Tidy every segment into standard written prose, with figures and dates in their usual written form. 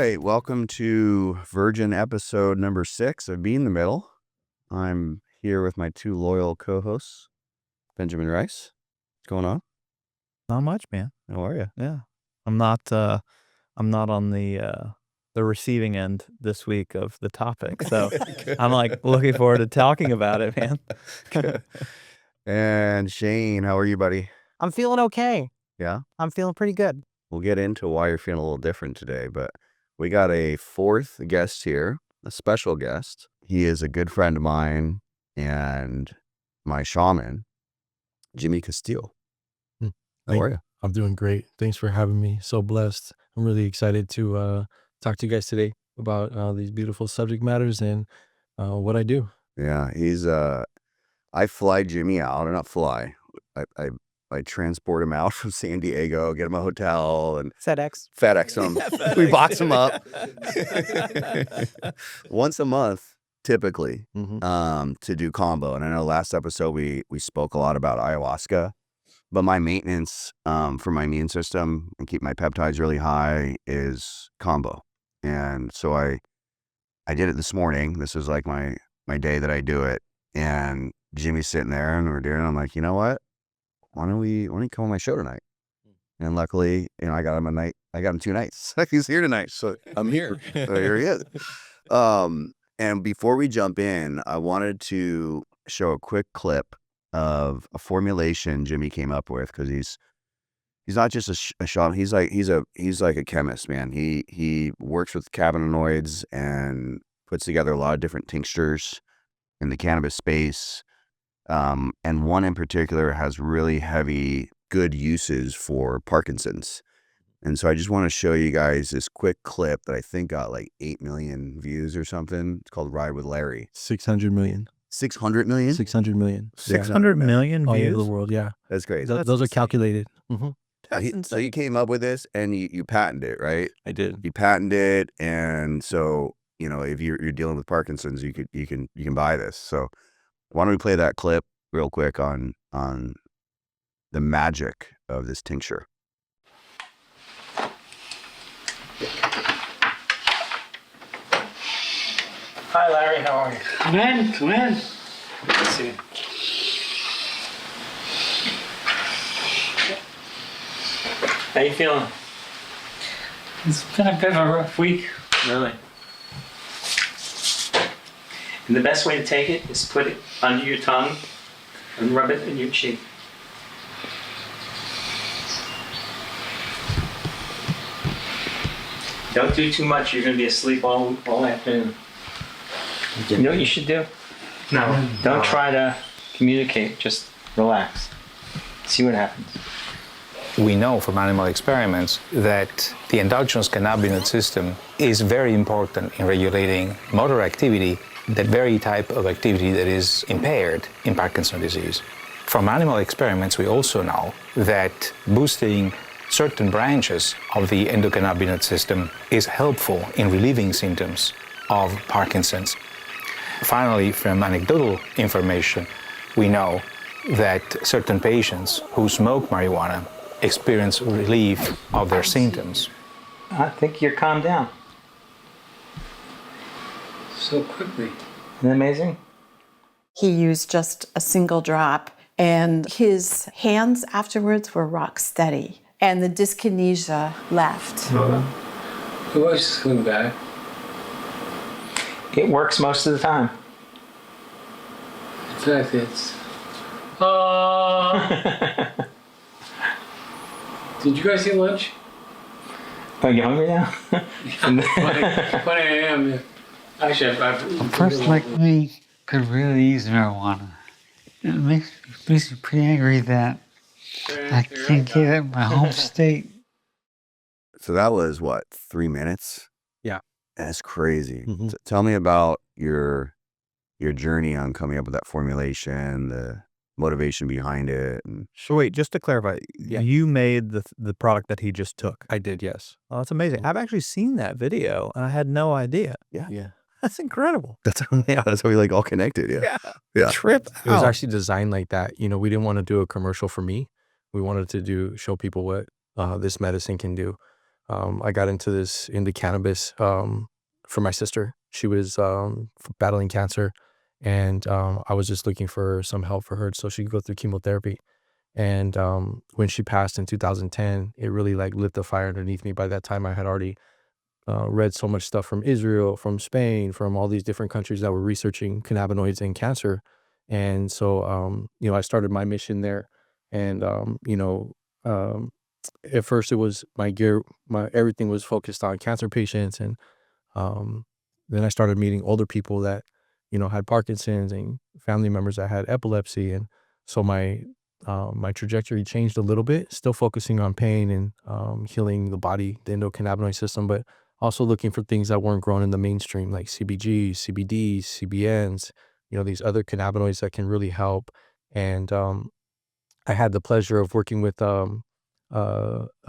right, welcome to Virgin episode number 6 of Be in the Middle. I'm here with my 2 loyal co-hosts, Benjamin Rice. What's going on? Not much, man. How are you? Yeah, I'm not on the receiving end this week of the topic, so I'm like looking forward to talking about it, man. Good. And Shane, how are you, buddy? I'm feeling okay. Yeah? I'm feeling pretty good. We'll get into why you're feeling a little different today, but we got a 4th guest here, a special guest. He is a good friend of mine and my shaman, Jimmy Castillo. How are you? I'm doing great. Thanks for having me. So blessed. I'm really excited to talk to you guys today about these beautiful subject matters and what I do. Yeah, he's I fly Jimmy out, or not fly. I transport him out from San Diego, get him a hotel, and FedEx him. We box him up once a month, typically, to do Kambo. And I know last episode we spoke a lot about ayahuasca, but my maintenance for my immune system and keep my peptides really high is Kambo. And so I did it this morning. This is like my day that I do it. And Jimmy's sitting there and we're doing it. I'm like, you know what? Why don't you come on my show tonight? And luckily, I got him 2 nights. He's here tonight. So I'm here. So here he is. And before we jump in, I wanted to show a quick clip of a formulation Jimmy came up with, because he's not just a shaman. He's like a chemist, man. He works with cannabinoids and puts together a lot of different tinctures in the cannabis space. And one in particular has really heavy, good uses for Parkinson's. And so I just want to show you guys this quick clip that I think got like 8 million views or something. It's called Ride with Larry. 600 million. 600 million? 600 million. 600 million All views? over the world, yeah. That's crazy. Those are calculated. So you came up with this and you patented it, right? I did. You patented it, and so if you're dealing with Parkinson's, you can buy this. So why don't we play that clip real quick on the magic of this tincture? Hi, Larry. How are you? Come in. Good to see you. How you feeling? It's been a bit of a rough week. Really? And the best way to take it is put it under your tongue and rub it in your cheek. Don't do too much. You're going to be asleep all afternoon. You know what you should do? No. Don't try to communicate. Just relax. See what happens. We know from animal experiments that the endogenous cannabinoid system is very important in regulating motor activity, that very type of activity that is impaired in Parkinson's disease. From animal experiments, we also know that boosting certain branches of the endocannabinoid system is helpful in relieving symptoms of Parkinson's. Finally, from anecdotal information, we know that certain patients who smoke marijuana experience relief of their symptoms. I think you're calmed down. So quickly. Isn't that amazing? He used just a single drop, and his hands afterwards were rock steady, and the dyskinesia left. The voice is coming back. It works most of the time. In fact, it's... Did you guys eat lunch? Are you hungry now? Funny I am. Actually, A person like me could really use marijuana. It makes me pretty angry that I can't get it in my home state. So that was what, 3 minutes? Yeah. That's crazy. Tell me about your journey on coming up with that formulation, the motivation behind it. So wait, just to clarify, you made the product that he just took. I did, yes. Oh, that's amazing. I've actually seen that video and I had no idea. Yeah. That's incredible. That's how we all connected. Yeah. Trip It was out. actually designed like that. We didn't want to do a commercial for me. We wanted to show people what this medicine can do. I got into cannabis for my sister. She was battling cancer, and I was just looking for some help for her so she could go through chemotherapy. And when she passed in 2010, it really like lit the fire underneath me. By that time, I had already read so much stuff from Israel, from Spain, from all these different countries that were researching cannabinoids and cancer. And so, I started my mission there. And, um, at first it was everything was focused on cancer patients. And um, then I started meeting older people that, had Parkinson's and family members that had epilepsy. And so my trajectory changed a little bit, still focusing on pain and healing the body, the endocannabinoid system, but also looking for things that weren't grown in the mainstream, like CBGs, CBDs, CBNs, these other cannabinoids that can really help. And I had the pleasure of working with a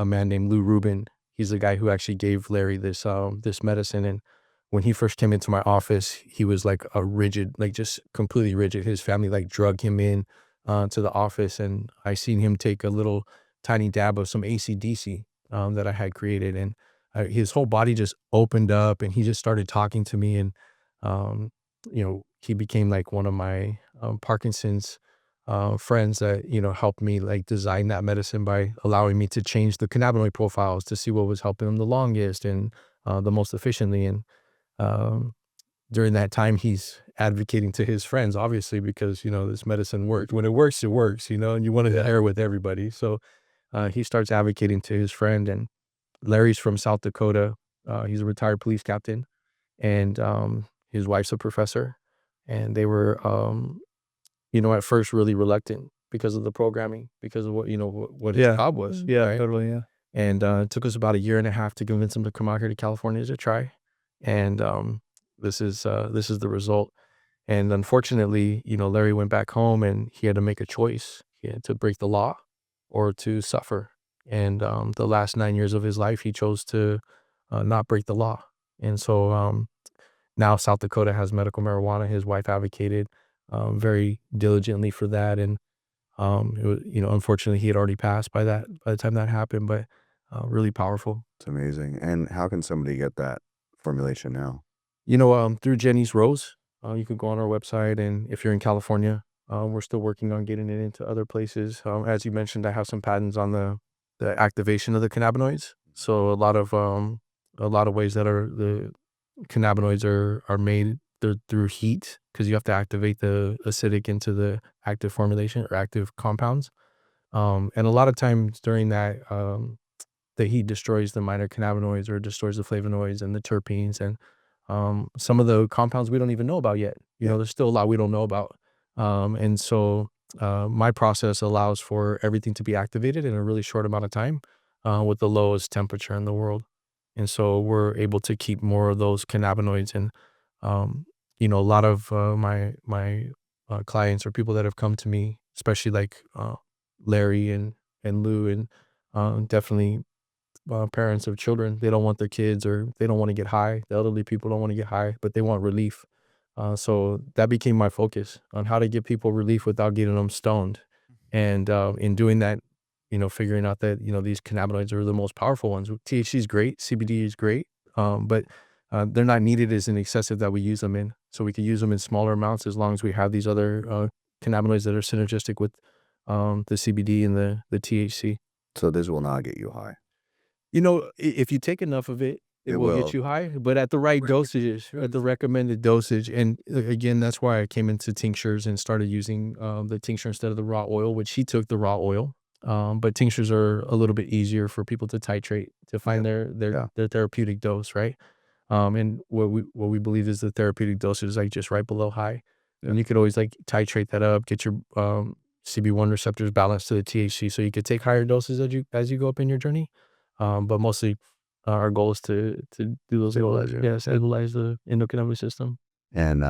man named Lou Rubin. He's the guy who actually gave Larry this medicine. And when he first came into my office, he was like a rigid, like just completely rigid. His family like drug him in to the office, and I seen him take a little tiny dab of some ACDC that I had created, and his whole body just opened up, and he just started talking to me, and um, he became like one of my Parkinson's friends that helped me like design that medicine by allowing me to change the cannabinoid profiles to see what was helping him the longest and the most efficiently. And um, during that time, he's advocating to his friends, obviously, because this medicine worked. When it works, and you want to share with everybody. So he starts advocating to his friend, and Larry's from South Dakota. He's a retired police captain, and his wife's a professor, and they were at first really reluctant because of the programming, because of what his job was. Yeah, right? totally. Yeah. And it took us about a year and a half to convince him to come out here to California to try. And this is the result. And unfortunately, Larry went back home and he had to make a choice. He had to break the law or to suffer. And the last 9 years of his life, he chose to not break the law. And so now South Dakota has medical marijuana. His wife advocated very diligently for that. And it was, unfortunately, he had already passed by the time that happened, but really powerful. It's amazing. And how can somebody get that formulation now? Through Jenny's Rose, you could go on our website, and if you're in California, we're still working on getting it into other places. As you mentioned, I have some patents on the activation of the cannabinoids. So a lot of ways that the cannabinoids are made through heat, because you have to activate the acidic into the active formulation or active compounds. And a lot of times during that, the heat destroys the minor cannabinoids or destroys the flavonoids and the terpenes and some of the compounds we don't even know about yet. There's still a lot we don't know about. And so my process allows for everything to be activated in a really short amount of time with the lowest temperature in the world. And so we're able to keep more of those cannabinoids. And, a lot of my clients or people that have come to me, especially like Larry and Lou and definitely parents of children, they don't want their kids, or they don't want to get high. The elderly people don't want to get high, but they want relief. So that became my focus on how to give people relief without getting them stoned. And in doing that, figuring out that, these cannabinoids are the most powerful ones. THC is great. CBD is great. But they're not needed as an excessive that we use them in. So we can use them in smaller amounts as long as we have these other cannabinoids that are synergistic with the CBD and the THC. So this will not get you high. If you take enough of it, it will will. get you high, but at the right dosages, at the recommended dosage. And again, that's why I came into tinctures and started using the tincture instead of the raw oil, which he took the raw oil. But tinctures are a little bit easier for people to titrate to find their therapeutic dose, right? And what we believe is the therapeutic dosage is like just right below high. And you could always like titrate that up, get your CB1 receptors balanced to the THC, so you could take higher doses as you go up in your journey. But mostly our goal is to do those stabilize the endocannabinoid system. And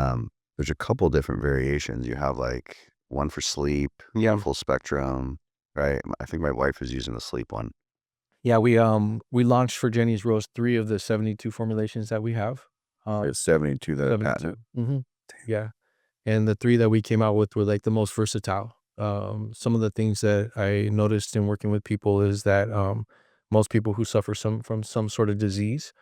there's a couple different variations. You have like one for sleep, full spectrum, right? I think my wife is using the sleep one. Yeah, we launched for Jenny's Rose 3 of the 72 formulations that we have. There's 72 that are patented. Mm-hmm. Yeah, and the 3 that we came out with were like the most versatile. Some of the things that I noticed in working with people is that most people who suffer from some sort of disease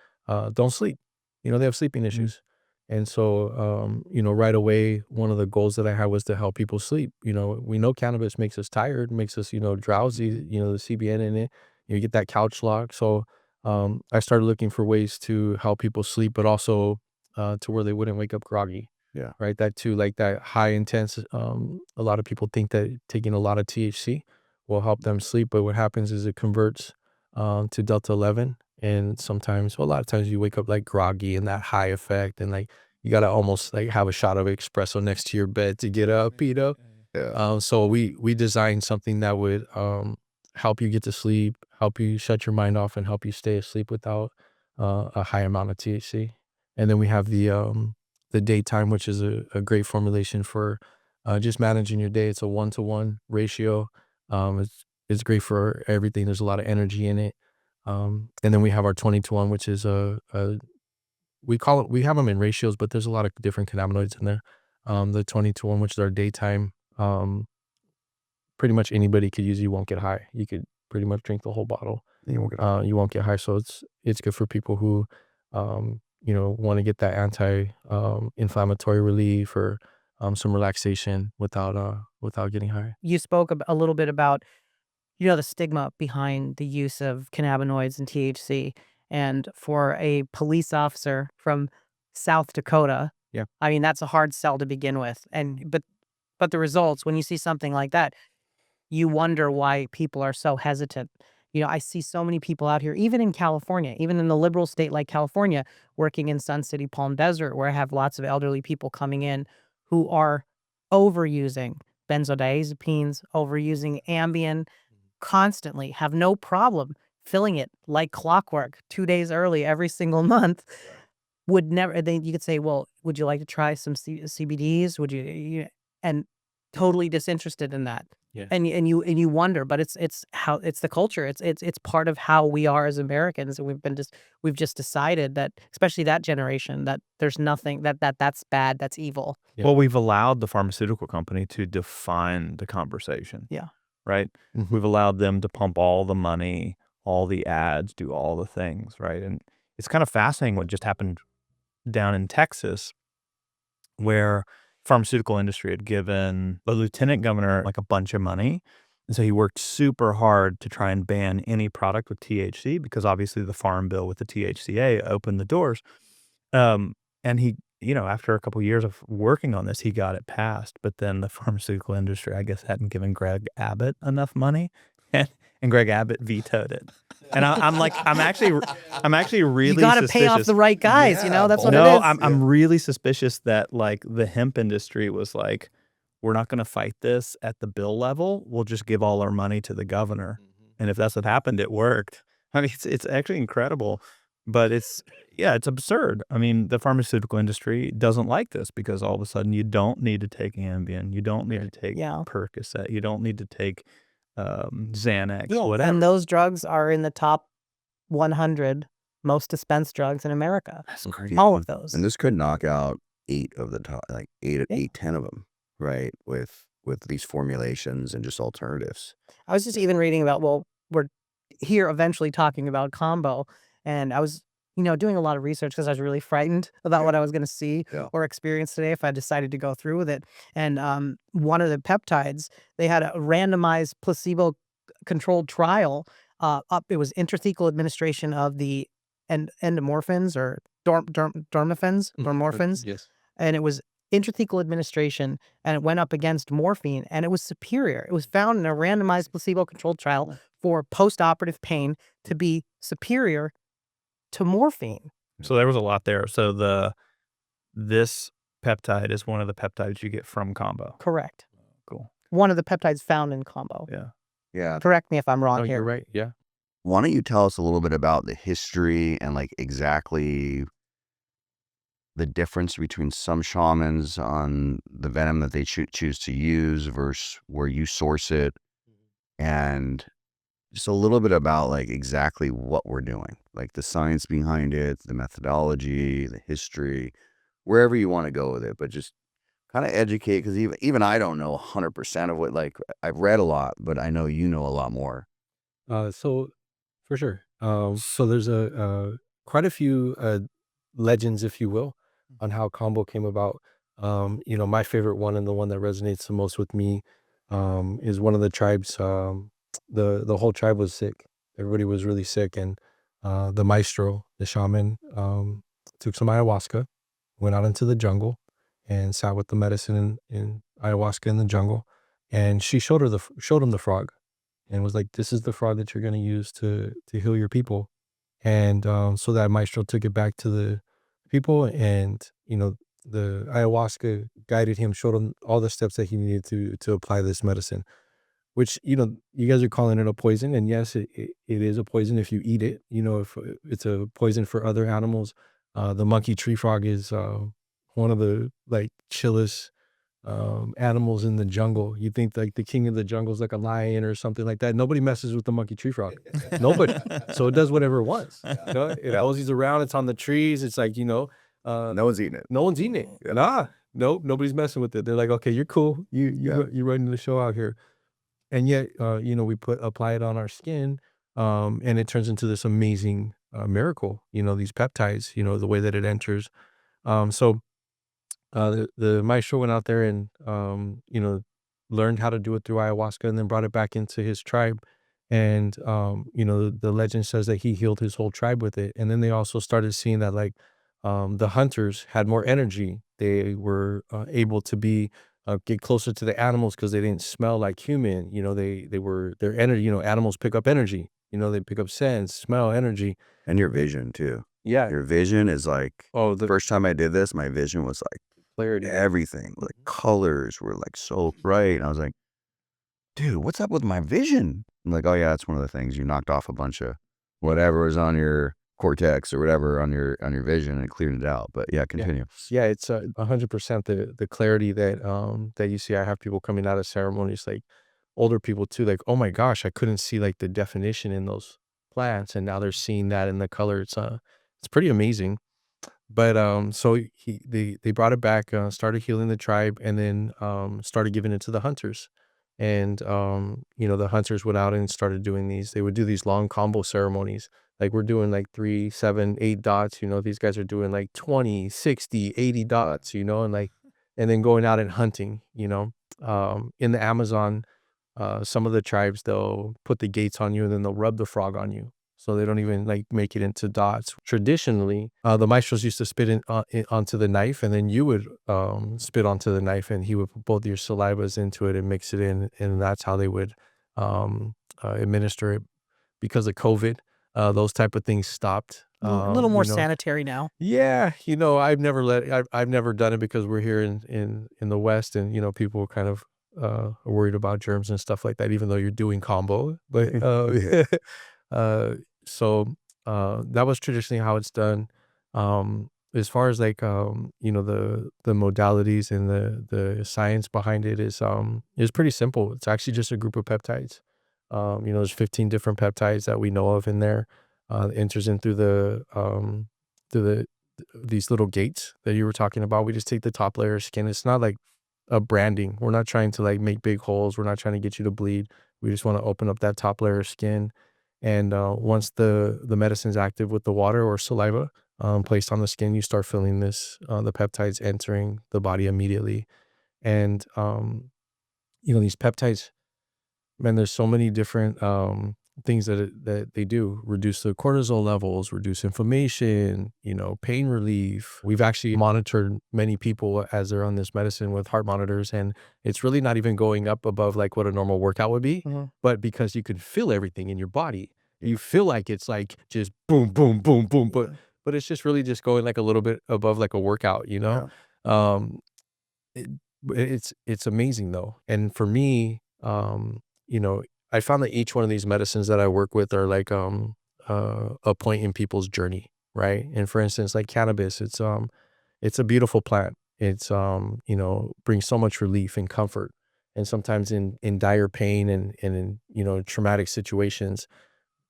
don't sleep. You know, they have sleeping issues. And so, you know, right away, one of the goals that I had was to help people sleep. You know, we know cannabis makes us tired, makes us, you know, drowsy, you know, the CBN in it, you get that couch lock. So I started looking for ways to help people sleep, but also to where they wouldn't wake up groggy. Yeah. Right. That too, like that high intense, a lot of people think that taking a lot of THC will help them sleep. But what happens is it converts to Delta 11. And sometimes, well, a lot of times you wake up like groggy and that high effect. And like you got to almost like have a shot of espresso next to your bed to get up, you know? Yeah. So we designed something that would help you get to sleep, help you shut your mind off, and help you stay asleep without a high amount of THC. And then we have the daytime, which is a great formulation for just managing your day. It's a 1-to-1 ratio. It's great for everything. There's a lot of energy in it. And then we have our 20-to-1, which is we have them in ratios, but there's a lot of different cannabinoids in there. The 20-to-1, which is our daytime, pretty much anybody could use it. You won't get high. You could pretty much drink the whole bottle. You won't get You won't get high. So it's good for people who, you know, want to get that inflammatory relief or some relaxation without getting high. You spoke a little bit about, you know, the stigma behind the use of cannabinoids and THC. And for a police officer from South Dakota, Yeah. I mean, that's a hard sell to begin with. But the results, when you see something like that, you wonder why people are so hesitant. You know, I see so many people out here, even in California, even in the liberal state like California, working in Sun City, Palm Desert, where I have lots of elderly people coming in who are overusing benzodiazepines, overusing Ambien constantly, have no problem filling it like clockwork 2 days early every single month. Would never, then you could say, well, would you like to try some CBDs? Would you, and totally disinterested in that. Yeah. And you wonder, but it's how it's the culture. It's part of how we are as Americans. And we've just decided that, especially that generation, that there's nothing that's bad, that's evil. Yeah. Well, we've allowed the pharmaceutical company to define the conversation. Yeah. Right? Mhm. We've allowed them to pump all the money, all the ads, do all the things, right? And it's kind of fascinating what just happened down in Texas, where pharmaceutical industry had given the lieutenant governor like a bunch of money. And so he worked super hard to try and ban any product with THC because obviously the farm bill with the THCA opened the doors. And he, you know, after a couple of years of working on this, he got it passed. But then the pharmaceutical industry, I guess, hadn't given Greg Abbott enough money, and Greg Abbott vetoed it. And I'm actually really You got to pay off suspicious. the right guys, you know, that's what No, it is. I'm really suspicious that like the hemp industry was like, we're not going to fight this at the bill level. We'll just give all our money to the governor. And if that's what happened, it worked. I mean, it's actually incredible, but it's absurd. I mean, the pharmaceutical industry doesn't like this because all of a sudden you don't need to take Ambien, you don't need to take Yeah. Percocet, you don't need to take Xanax, Yeah, whatever. and those drugs are in the top 100 most dispensed drugs in America. That's crazy. All of those. And this could knock out 8 of the top, like 8, Yeah. 10 of them, right? With these formulations and just alternatives. I was just even reading about, well, we're here eventually talking about Kambo, and I was, you know, doing a lot of research because I was really frightened about what I was going to see Yeah. or experience today if I decided to go through with it. And one of the peptides, they had a randomized placebo-controlled trial. It was intrathecal administration of the endomorphins or dormorphins, Yes. and it was intrathecal administration, and it went up against morphine, and it was superior. It was found in a randomized placebo-controlled trial for post-operative pain to be superior to morphine. So there was a lot there. So this peptide is one of the peptides you get from Kambo. Correct. Cool. One of the peptides found in Kambo. Yeah. Yeah. Correct me if I'm wrong No, here. you're right. Yeah. Why don't you tell us a little bit about the history and like exactly the difference between some shamans on the venom that they choose to use versus where you source it, and just a little bit about like exactly what we're doing, like the science behind it, the methodology, the history, wherever you want to go with it, but just kind of educate, because even I don't know 100% of what, like I've read a lot, but I know you know a lot more. So For sure. So there's quite a few legends, if you will, on how Kambo came about. My favorite one and the one that resonates the most with me is one of the tribes. The whole tribe was sick. Everybody was really sick, and the maestro, the shaman, took some ayahuasca, went out into the jungle, and sat with the medicine in ayahuasca in the jungle, and she showed him the frog, and was like, "This is the frog that you're going to use to heal your people." And so that maestro took it back to the people, and the ayahuasca guided him, showed him all the steps that he needed to apply this medicine. Which you guys are calling it a poison, and yes, it is a poison if you eat it. If it's a poison for other animals, the monkey tree frog is one of the like chillest animals in the jungle. You think like the king of the jungle is like a lion or something like that. Nobody messes with the monkey tree frog. Nobody. So it does whatever it wants. It always around. It's on the trees. It's like No one's eating it. no one's eating it. Nah, nope, nobody's messing with it. They're like, okay, you're cool. You're running the show out here. And yet, we apply it on our skin, and it turns into this amazing miracle. These peptides. The way that it enters. So the maestro went out there and learned how to do it through ayahuasca, and then brought it back into his tribe. And the legend says that he healed his whole tribe with it. And then they also started seeing that like the hunters had more energy. They were able to get closer to the animals because they didn't smell like human. They were their energy. Animals pick up energy. They pick up sense, smell, energy. And your vision too. Yeah. Your vision is like, The first time I did this, my vision was like clarity. everything. Like colors were like so bright. And I was like, dude, what's up with my vision? I'm like, oh yeah, that's one of the things. You knocked off a bunch of whatever was on your cortex or whatever on your vision and cleared it out. But yeah, continue. Yeah, it's 100% the clarity that you see. I have people coming out of ceremonies, like older people too, like, oh my gosh, I couldn't see like the definition in those plants, and now they're seeing that in the color. It's pretty amazing. But so they brought it back, started healing the tribe, and then started giving it to the hunters. And the hunters went out and started doing these. They would do these long combo ceremonies. Like we're doing like 3, 7, 8 dots. These guys are doing like 20, 60, 80 dots. And then going out and hunting. In the Amazon, some of the tribes, they'll put the gates on you, and then they'll rub the frog on you, so they don't even like make it into dots. Traditionally, the maestros used to spit onto the knife, and then you would spit onto the knife, and he would put both your salivas into it and mix it in, and that's how they would administer it. Because of COVID, those type of things stopped. A little more sanitary now. Yeah, I've never done it because we're here in the West, and people are kind of are worried about germs and stuff like that, even though you're doing combo. But so that was traditionally how it's done. As far as like the modalities and the science behind it is pretty simple. It's actually just a group of peptides. There's 15 different peptides that we know of in there. It enters in through these little gates that you were talking about. We just take the top layer of skin. It's not like a branding. We're not trying to like make big holes. We're not trying to get you to bleed. We just want to open up that top layer of skin. And once the medicine's active with the water or saliva placed on the skin, you start feeling the peptides entering the body immediately. And these peptides, man, there's so many different things that they do. Reduce the cortisol levels, reduce inflammation, pain relief. We've actually monitored many people as they're on this medicine with heart monitors, and it's really not even going up above like what a normal workout would be. Mm-hmm. But because you can feel everything in your body, you feel like it's like just boom, boom, boom, boom. But it's just really just going like a little bit above like a workout, It's amazing though. And for me, I found that each one of these medicines that I work with are like a point in people's journey, right? And for instance, like cannabis, it's a beautiful plant. It's brings so much relief and comfort. And sometimes in dire pain and in traumatic situations,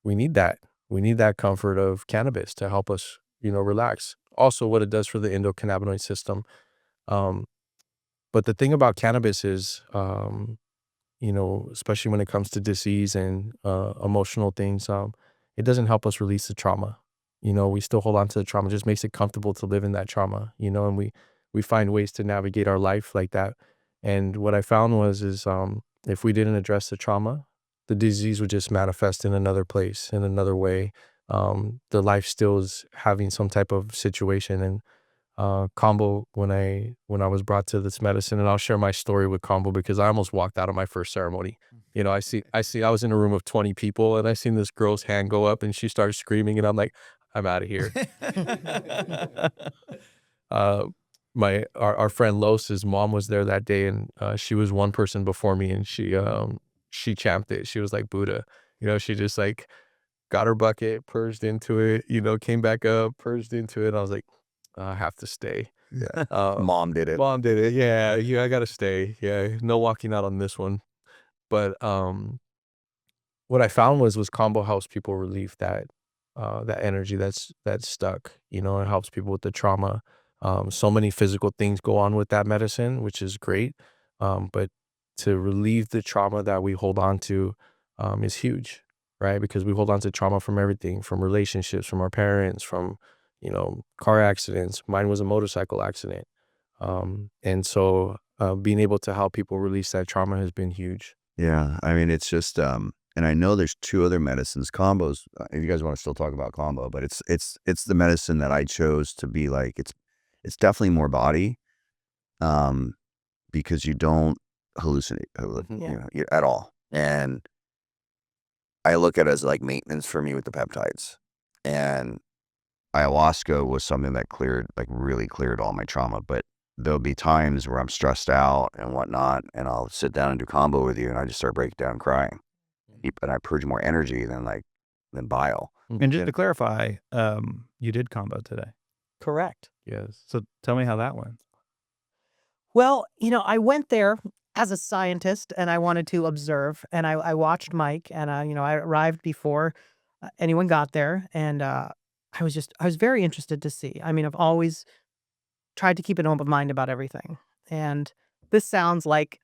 we need that. We need that comfort of cannabis to help us, relax. Also, what it does for the endocannabinoid system. But the thing about cannabis is, especially when it comes to disease and emotional things, it doesn't help us release the trauma. You know, we still hold on to the trauma. It just makes it comfortable to live in that trauma, you know, and we find ways to navigate our life like that. And what I found is if we didn't address the trauma, the disease would just manifest in another place, in another way. The life still is having some type of situation. And Kambo, when I was brought to this medicine, and I'll share my story with Kambo because I almost walked out of my first ceremony. You know, I was in a room of 20 people and I seen this girl's hand go up and she started screaming and I'm like, I'm out of here. Our friend Los's mom was there that day, and she was one person before me, and she champed it. She was like Buddha, you know. She just like got her bucket, purged into it, you know, came back up, purged into it. I was like, I have to stay. Yeah. Mom did it. Mom did it. Yeah, I gotta stay. Yeah, no walking out on this one. But what I found was Kambo helps people relieve that energy that's stuck. You know, it helps people with the trauma. So many physical things go on with that medicine, which is great. But to relieve the trauma that we hold on to is huge, right? Because we hold on to trauma from everything, from relationships, from our parents, from, you know, car accidents. Mine was a motorcycle accident. And so being able to help people release that trauma has been huge. Yeah, I mean, it's just, and I know there's 2 other medicines, Kambo's, if you guys want to still talk about Kambo, but it's the medicine that I chose to be like, it's definitely more body, because you don't hallucinate, you know, at all. And I look at it as like maintenance for me with the peptides. And ayahuasca was something that really cleared all my trauma, but there'll be times where I'm stressed out and whatnot, and I'll sit down and do Kambo with you, and I just start breaking down crying. And I purge more energy than bile. And just to clarify, you did Kambo today. Correct. Yes. So tell me how that went. Well, you know, I went there as a scientist and I wanted to observe, and I watched Mike, and you know, I arrived before anyone got there, and I was very interested to see. I mean, I've always tried to keep an open mind about everything, and this sounds like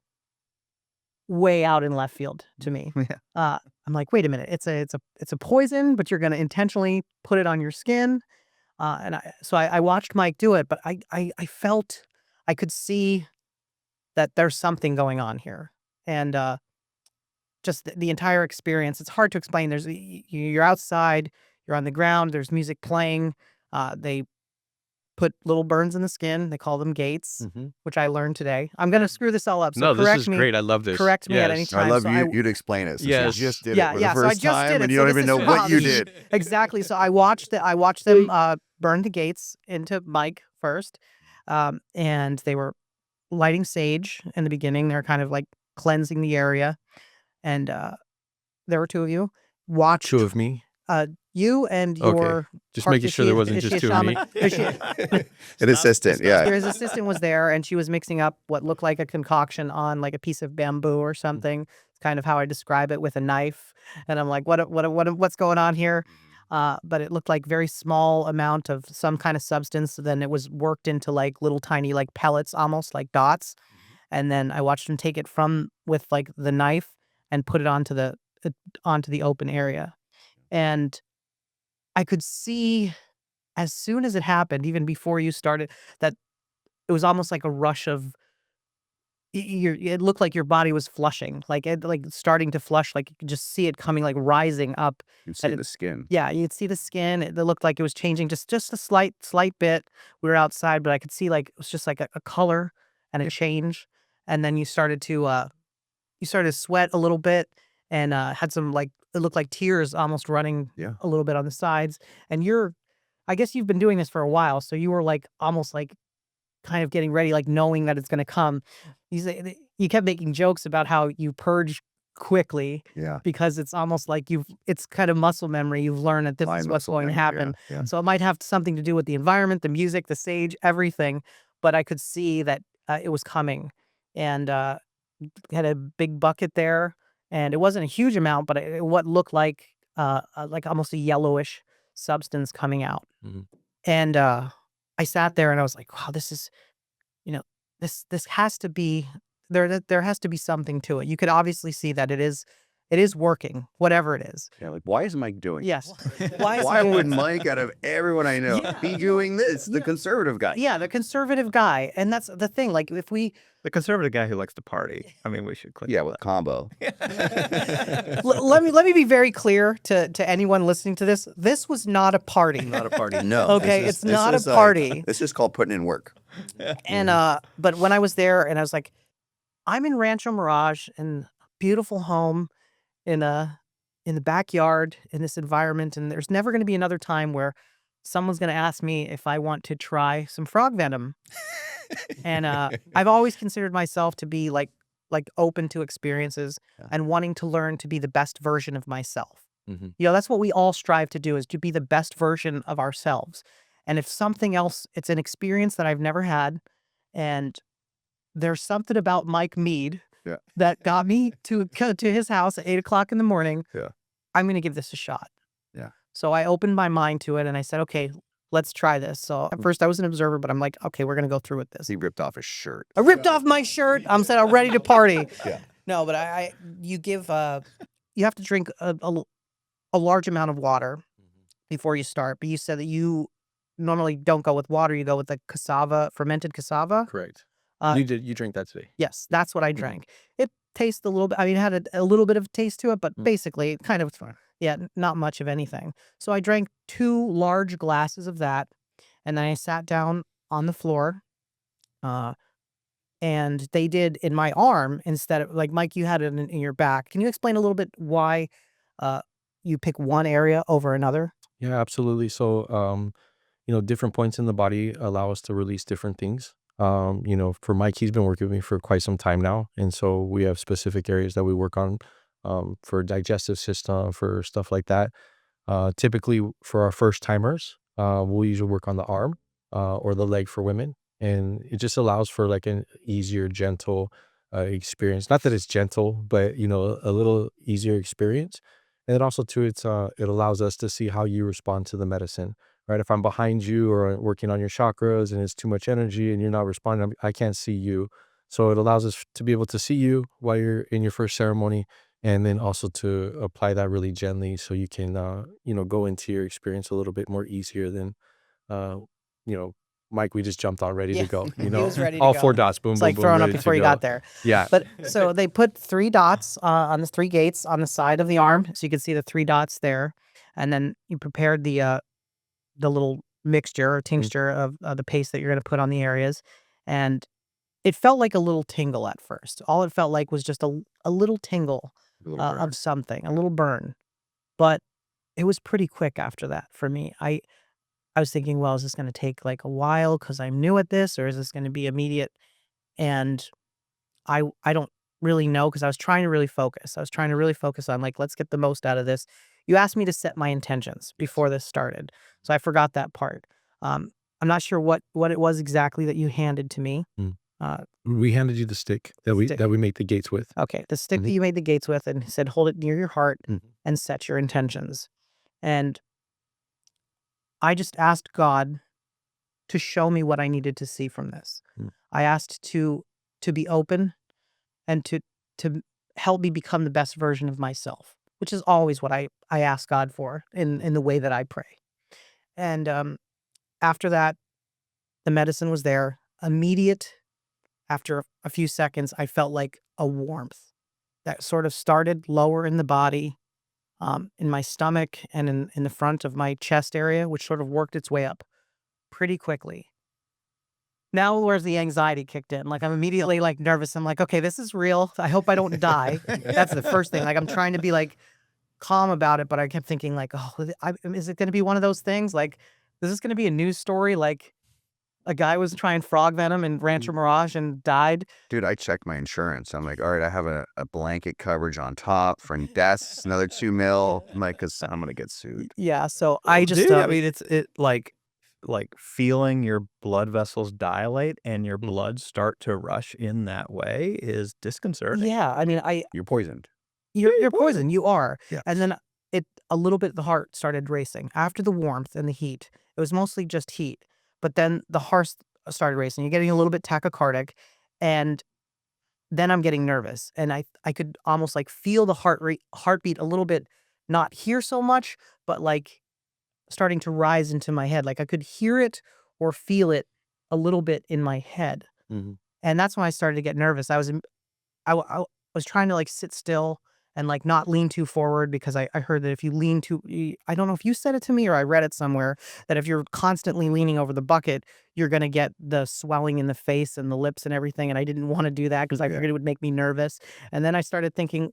way out in left field to me. Yeah. I'm like, wait a minute, it's a poison, but you're going to intentionally put it on your skin. So I watched Mike do it, but I felt I could see that there's something going on here, and just the entire experience. It's hard to explain. You're outside, you're on the ground. There's music playing. They put little burns in the skin. They call them gates, which I learned today. I'm gonna screw this all up. So No, this correct is me. great. I love this. Correct me at any Yes. time. I love So you to explain it. So Yes. you just did Yeah, it for yeah, the so I first just time, did and it, you so don't this even is know what you phenomenal. did. Exactly. So I watched them burn the gates into Mike first, and they were lighting sage in the beginning. They're kind of like cleansing the area, and there were 2 of you. Watched 2 of me. you and Okay. your Just making sure there wasn't is she just a 2 of me. shaman? Is she, An assistant, yeah. his assistant was there, and she was mixing up what looked like a concoction on like a piece of bamboo or something. It's kind of how I describe it, with a knife. And I'm like, what's going on here? But it looked like very small amount of some kind of substance. Then it was worked into like little tiny like pellets, almost like dots. And then I watched him take it with like the knife and put it onto the open area. And I could see as soon as it happened, even before you started, that it was almost like a rush of it looked like your body was flushing, like starting to flush, like you could just see it coming, like rising up. You see And the skin. yeah, you'd see the skin. It looked like it was changing just a slight bit. We were outside, but I could see like it was just like a color and a change. And then you started to sweat a little bit, and had some, like, it looked like tears almost running Yeah. a little bit on the sides. And I guess you've been doing this for a while, so you were like almost like kind of getting ready, like knowing that it's going to come. You kept making jokes about how you purge quickly, Yeah. because it's almost like it's kind of muscle memory. You've learned that this Mind is what's muscle going to memory, happen. yeah. So it might have something to do with the environment, the music, the sage, everything. But I could see that it was coming, and had a big bucket there, and it wasn't a huge amount, but what looked like almost a yellowish substance coming out. And I sat there and I was like, wow, this is, you know, this has to be there has to be something to it. You could obviously see that it is It is working, whatever it is. Yeah, like, why is Mike doing Yes. this? Why is he Why doing would this? Mike, out of everyone I know, be doing this? The Yeah. conservative guy. Yeah, the conservative guy. And that's the thing. Like, if we The conservative guy who likes to party. I mean, we should click. Yeah, with Kambo. let me be very clear to anyone listening to this. This was not a party. Not a party. No. Okay, this it's not a is like- party. this is called putting in work. And but when I was there and I was like, I'm in Rancho Mirage in a beautiful home in the backyard in this environment, and there's never going to be another time where someone's going to ask me if I want to try some frog venom. And I've always considered myself to be like open to experiences and wanting to learn to be the best version of myself. Mhm. You know, that's what we all strive to do, is to be the best version of ourselves. And if something else, it's an experience that I've never had, and there's something about Mike Mead Yeah. that got me to his house at 8 o'clock in the morning. Yeah. I'm going to give this a shot. Yeah. So I opened my mind to it and I said, okay, let's try this. So at first I was an observer, but I'm like, okay, we're going to go through with this. He ripped off his shirt. I ripped off my shirt. I'm ready to party. Yeah. No, but you give, you have to drink a large amount of water before you start. But you said that you normally don't go with water. You go with the cassava, fermented cassava. Correct. Uh, You drink that today. Yes, that's what I drank. It tastes a little bit, I mean, it had a little bit of taste to it, but basically it kind of, yeah, not much of anything. So I drank 2 large glasses of that, and then I sat down on the floor, and they did in my arm instead of, like, Mike, you had it in your back. Can you explain a little bit why you pick one area over another? Yeah, absolutely. So, different points in the body allow us to release different things. For Mike, he's been working with me for quite some time now. And so we have specific areas that we work on for digestive system, for stuff like that. Typically, for our first timers, we'll usually work on the arm or the leg for women. And it just allows for like an easier, gentle experience. Not that it's gentle, but, a little easier experience. And then also, too, it allows us to see how you respond to the medicine. Right, if I'm behind you or working on your chakras and it's too much energy and you're not responding, I can't see you. So it allows us to be able to see you while you're in your first ceremony, and then also to apply that really gently so you can, go into your experience a little bit more easier than, uh, Mike, we just jumped on ready to go. He was ready to all go. 4 dots, boom, It's boom, like boom, throwing up ready to before you go. got there. Yeah. But so they put 3 dots on the 3 gates on the side of the arm, so you can see the 3 dots there. And then you prepared the little mixture or tincture of the paste that you're going to put on the areas. And it felt like a little tingle at first. All it felt like was just a little tingle of something, a little burn. But it was pretty quick after that for me. I was thinking, well, is this going to take like a while because I'm new at this, or is this going to be immediate? And I don't really know, because I was trying to really focus. I was trying to really focus on, like, let's get the most out of this. You asked me to set my intentions before this started, so I forgot that part. I'm not sure what it was exactly that you handed to me. We handed you the stick that we made the gates with. Okay, the stick that you made the gates with, and said, hold it near your heart and set your intentions. And I just asked God to show me what I needed to see from this. I asked to be open and to help me become the best version of myself, which is always what I ask God for in the way that I pray. And after that, the medicine was there. Immediate, after a few seconds, I felt like a warmth that sort of started lower in the body, in my stomach and in the front of my chest area, which sort of worked its way up pretty quickly. Now where's the anxiety kicked in? Like, I'm immediately like nervous. I'm like, okay, this is real. I hope I don't die. That's the first thing. Like, I'm trying to be like calm about it, but I kept thinking like, oh, is it going to be one of those things? Like, is this going to be a news story? Like, a guy was trying frog venom in Rancho Mirage and died. Dude, I checked my insurance. I'm like, all right, I have a blanket coverage on top for deaths, another $2 million. I'm like, because I'm going to get sued. Yeah, so I just, Dude, I mean, it's like feeling your blood vessels dilate and your blood start to rush in that way is disconcerting. yeah, I mean, You're poisoned. you're poisoned. You are. Yeah. And then a little bit, the heart started racing after the warmth and the heat. It was mostly just heat, but then the heart started racing. You're getting a little bit tachycardic, and then I'm getting nervous, and I could almost like feel the heartbeat a little bit, not here so much, but like starting to rise into my head. Like I could hear it or feel it a little bit in my head. And that's when I started to get nervous. I was trying to like sit still and like not lean too forward, because I heard that if you lean too, I don't know if you said it to me or I read it somewhere, that if you're constantly leaning over the bucket, you're going to get the swelling in the face and the lips and everything. And I didn't want to do that because I figured it would make me nervous. And then I started thinking,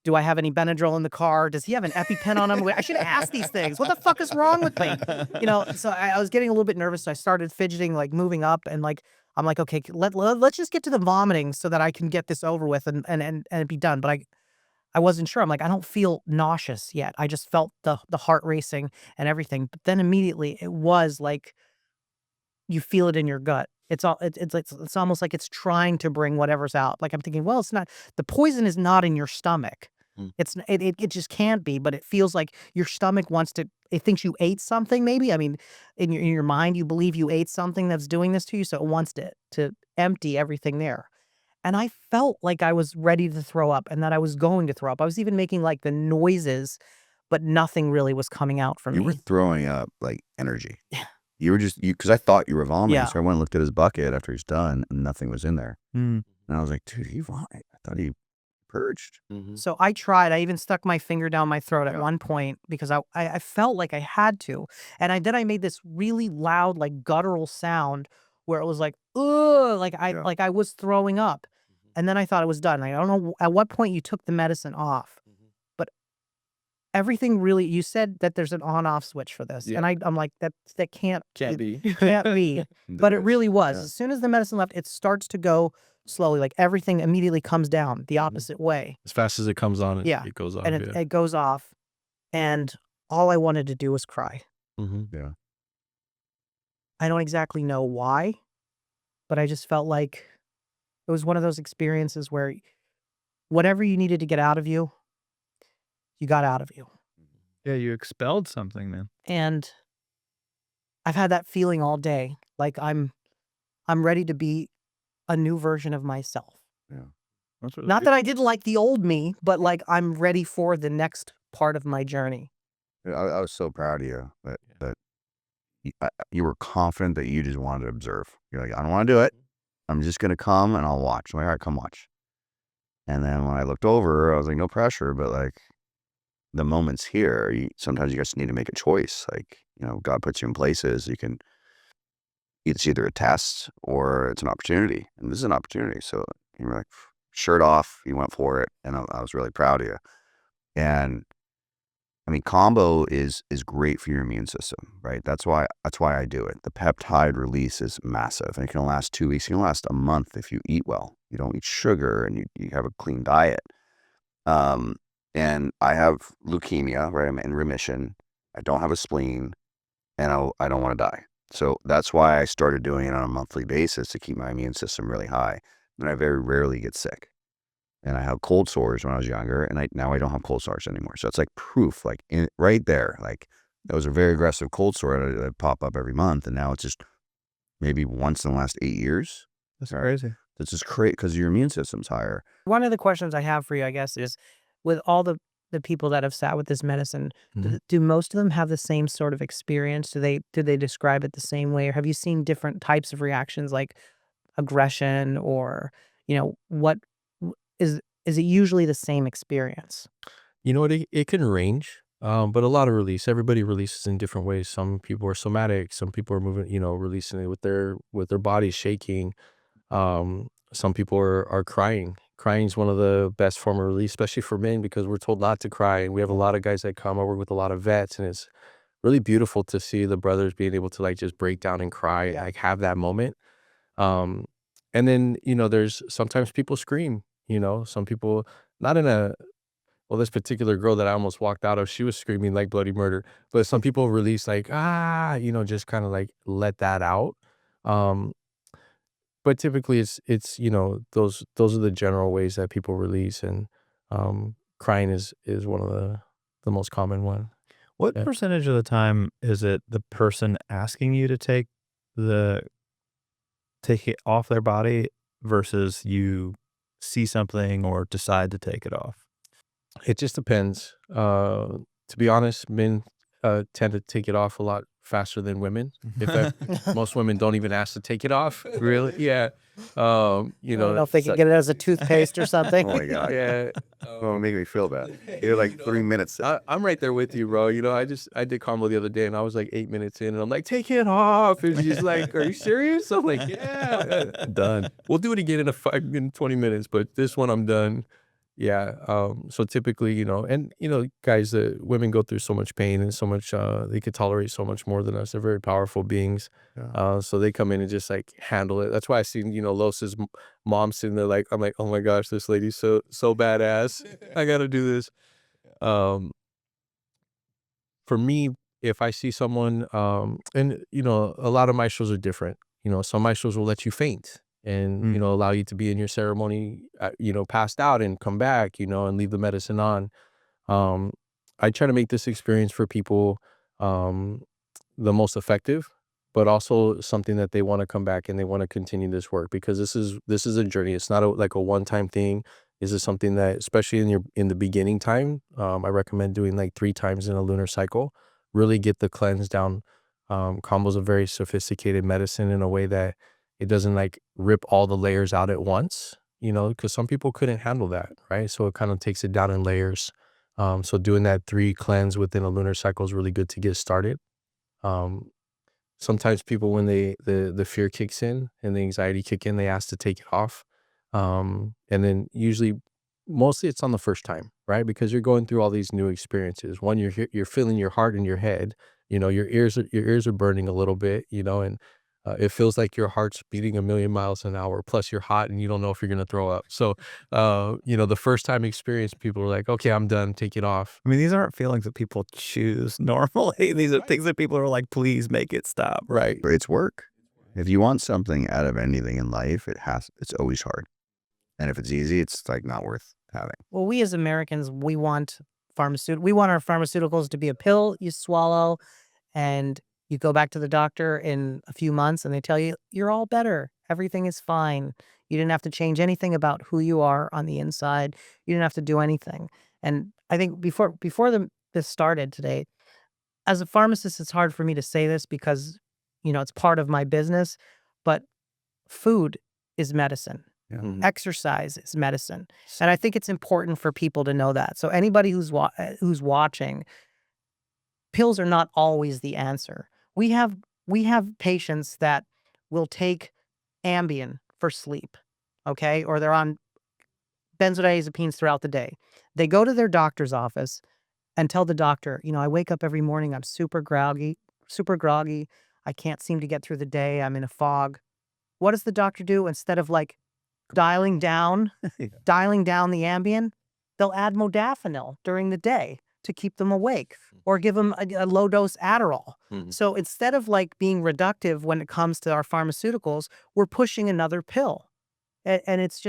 do I have any Benadryl in the car? Does he have an EpiPen on him? I should ask these things. What the fuck is wrong with me? So I was getting a little bit nervous. So I started fidgeting, like moving up, and like I'm like, okay, let's just get to the vomiting so that I can get this over with and be done. But I wasn't sure. I'm like, I don't feel nauseous yet. I just felt the heart racing and everything. But then immediately it was like you feel it in your gut. It's almost like it's trying to bring whatever's out. Like I'm thinking, well, it's not, the poison is not in your stomach. It just can't be, but it feels like your stomach it thinks you ate something, maybe. I mean, in your mind, you believe you ate something that's doing this to you, so it wants to empty everything there. And I felt like I was ready to throw up and that I was going to throw up. I was even making like the noises, but nothing really was coming out from You were me. throwing up like energy. You were just because I thought you were vomiting, Yeah. so I went and looked at his bucket after he's done, and nothing was in there. Mm. And I was like, dude, he vomited. I thought he purged. So I tried. I even stuck my finger down my throat at one point because I felt like I had to. And then I made this really loud, like guttural sound where it was like, ugh, like I was throwing up. And then I thought it was done. Like, I don't know at what point you took the medicine off, but everything really, you said that there's an on-off switch for this. And I'm like, that can't be. can't be. But it really was. As soon as the medicine left, it starts to go slowly. Like everything immediately comes down the opposite way. As fast as it comes on, it goes off. And it goes off. And all I wanted to do was cry. Yeah. I don't exactly know why, but I just felt like it was one of those experiences where whatever you needed to get out of you, you got out of you. Yeah, you expelled something, man. And I've had that feeling all day. Like I'm ready to be a new version of myself. Yeah. That's really Not that I didn't like the old me, but like I'm ready for the next part of my journey. I was so proud of you that you were confident that you just wanted to observe. You're like, I don't want to do it. I'm just going to come and I'll watch. I'm like, all right, come watch. And then when I looked over, I was like, no pressure, but like the moment's here. Sometimes you just need to make a choice. Like, God puts you in places. It's either a test or it's an opportunity. And this is an opportunity. So you were like, shirt off, you went for it. And I was really proud of you. And I mean, Kambo is great for your immune system, right? That's why I do it. The peptide release is massive, and it can last 2 weeks. It can last a month if you eat well. You don't eat sugar, and you have a clean diet. And I have leukemia, right? I'm in remission. I don't have a spleen, and I don't want to die. So that's why I started doing it on a monthly basis to keep my immune system really high. And I very rarely get sick. And I have cold sores when I was younger, and now I don't have cold sores anymore. So it's like proof, like right there. Like that was a very aggressive cold sore that pop up every month, and now it's just maybe once in the last 8 years. That's crazy. It's just crazy because your immune system's higher. One of the questions I have for you, I guess, is with all the people that have sat with this medicine, do most of them have the same sort of experience? Do they describe it the same way, or have you seen different types of reactions, like aggression, or what is it usually the same experience? You know what? It can range, but a lot of release. Everybody releases in different ways. Some people are somatic. Some people are moving, releasing it with their bodies shaking. Some people are crying. Crying is one of the best form of release, especially for men, because we're told not to cry. And we have a lot of guys that come. I work with a lot of vets, and it's really beautiful to see the brothers being able to like just break down and cry, like have that moment. And then there's sometimes people scream. Some people not in a well, this particular girl that I almost walked out of, she was screaming like bloody murder. But some people release like just kind of like let that out. But typically it's those are the general ways that people release, and crying is one of the most common one. What percentage of the time is it the person asking you to take it off their body versus you see something or decide to take it off? It just depends. To be honest, men tend to take it off a lot faster than women. Most women don't even ask to take it off. Really? Yeah. You I don't know if they so- can get it as a toothpaste or something. Oh my God. yeah. Oh, make me feel bad. You're like 3 minutes. I'm right there with you, bro. I did Kambo the other day, and I was like 8 minutes in, and I'm like, take it off. And she's like, are you serious? I'm like, yeah. Done. We'll do it again in 20 minutes, but this one I'm done. Yeah. So typically, and guys, women go through so much pain and so much, they could tolerate so much more than us. They're very powerful beings. Yeah. So they come in and just like handle it. That's why I seen, Los's mom sitting there like, I'm like, oh my gosh, this lady's so badass. I got to do this. For me, if I see someone, and a lot of maestros are different. Some maestros will let you faint and allow you to be in your ceremony, passed out and come back, and leave the medicine on. I try to make this experience for people the most effective, but also something that they want to come back and they want to continue this work, because this is a journey. It's not like a one-time thing. This is something that, especially in the beginning time, I recommend doing like 3 times in a lunar cycle. Really get the cleanse down. Kambo's a very sophisticated medicine in a way that it doesn't like rip all the layers out at once, because some people couldn't handle that, right? So it kind of takes it down in layers. So doing that 3 cleanse within a lunar cycle is really good to get started. Sometimes people, when the fear kicks in and the anxiety kick in, they ask to take it off. And then usually, mostly it's on the first time, right? Because you're going through all these new experiences. One, you're feeling your heart in your head. Your ears are burning a little bit. And it feels like your heart's beating 1,000,000 miles an hour. Plus, you're hot and you don't know if you're gonna throw up. So, the first time experience, people are like, "Okay, I'm done. Take it off." I mean, these aren't feelings that people choose normally. These are things that people are like, please make it stop. Right. It's work. If you want something out of anything in life, it's always hard. And if it's easy, it's like not worth having. Well, we as Americans, we want our pharmaceuticals to be a pill you swallow, and you go back to the doctor in a few months and they tell you you're all better. Everything is fine. You didn't have to change anything about who you are on the inside. You didn't have to do anything. And I think before this started today, as a pharmacist, it's hard for me to say this because, it's part of my business, but food is medicine. Yeah. Mhm. Exercise is medicine. And I think it's important for people to know that. So anybody who's watching, pills are not always the answer. We have patients that will take Ambien for sleep, okay? Or they're on benzodiazepines throughout the day. They go to their doctor's office and tell the doctor, I wake up every morning, I'm super groggy. I can't seem to get through the day. I'm in a fog. What does the doctor do? Instead of like dialing down the Ambien, they'll add modafinil during the day to keep them awake, or give them a low dose Adderall. Mhm. So instead of like being reductive when it comes to our pharmaceuticals, we're pushing another pill. And it's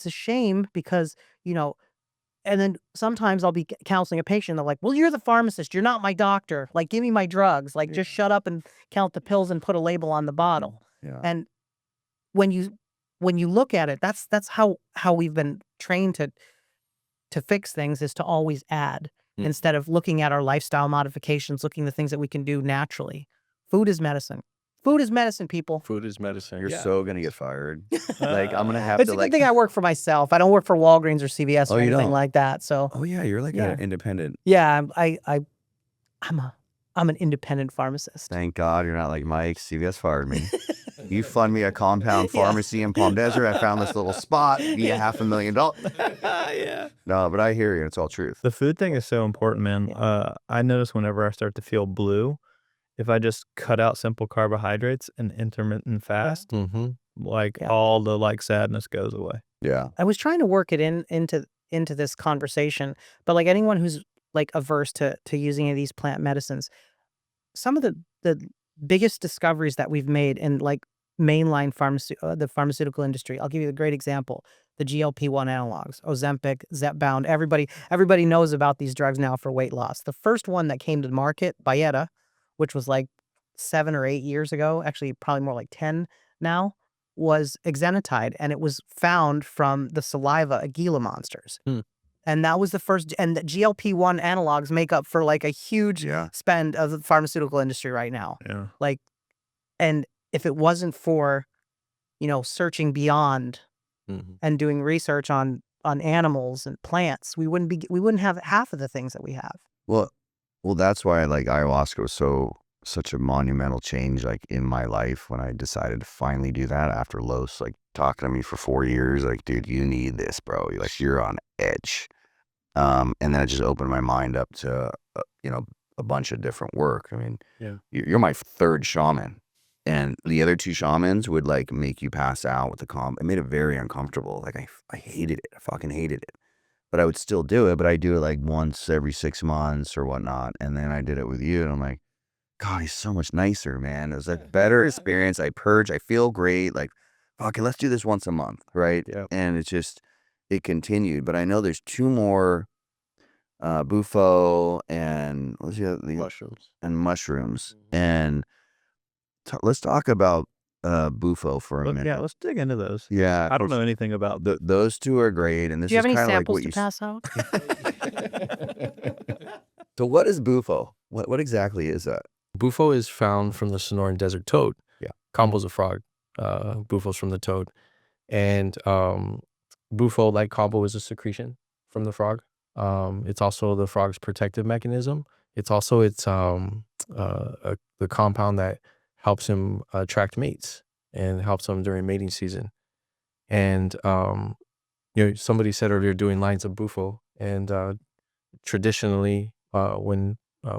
a shame because, and then sometimes I'll be counseling a patient. They're like, well, you're the pharmacist. You're not my doctor. Like, give me my drugs. Like, just shut up and count the pills and put a label on the bottle. Yeah. And when you look at it, that's how we've been trained to fix things, is to always add instead of looking at our lifestyle modifications, looking at the things that we can do naturally. Food is medicine. Food is medicine, people. Food is medicine. You're Yeah. so gonna get fired. Like I'm gonna have It's to a like. good thing I work for myself. I don't work for Walgreens or CVS Oh, or you anything don't? like that. So Oh yeah, you're like Yeah. an independent. yeah, I'm an independent pharmacist. Thank God you're not like Mike. CVS fired me. You fund me a compound pharmacy in Palm Desert. I found this little spot. Be a $500,000. Yeah. No, but I hear you. It's all truth. The food thing is so important, man. I notice whenever I start to feel blue, if I just cut out simple carbohydrates and intermittent fast, Mm-hmm. like Yeah. all the like sadness goes away. Yeah. I was trying to work it into this conversation, but like anyone who's like averse to using any of these plant medicines, some of the biggest discoveries that we've made in like mainline the pharmaceutical industry. I'll give you a great example: the GLP-1 analogs, Ozempic, Zepbound. Everybody knows about these drugs now for weight loss. The first one that came to the market, Byetta, which was like 7 or 8 years ago, actually probably more like 10 now. was exenatide, and it was found from the saliva of Gila monsters. And that was the first, and the GLP-1 analogs make up for like a huge spend of the pharmaceutical industry right now. Yeah. Like, and if it wasn't for, searching beyond and doing research on animals and plants, we wouldn't have half of the things that we have. Well, that's why like ayahuasca was such a monumental change like in my life when I decided to finally do that after Los like talking to me for 4 years. Like, dude, you need this, bro. Like, you're on edge. And then it just opened my mind up to, a bunch of different work. I mean, you're my third shaman, and the other 2 shamans would like make you pass out with the It made it very uncomfortable. Like I hated it. I fucking hated it. But I would still do it. But I do it like once every 6 months or whatnot. And then I did it with you, and I'm like, God, he's so much nicer, man. It was a better experience. I purge. I feel great. Like, okay, let's do this once a month, right? Yeah. And it continued. But I know there's 2 more, Bufo and what's the other? Mushrooms. And mushrooms. And let's talk about Bufo for a minute. Yeah, let's dig into those. Yeah, I don't know anything about those 2 are great. And this Do you have is any kind of like samples what to you. pass out? So what is Bufo? What exactly is that? Bufo is found from the Sonoran Desert toad. Yeah. Kambo's a frog. Bufo's from the toad. And Bufo, like Kambo, is a secretion from the frog. It's also the frog's protective mechanism. It's also the compound that helps him attract mates and helps him during mating season. And somebody said earlier doing lines of Bufo, and traditionally when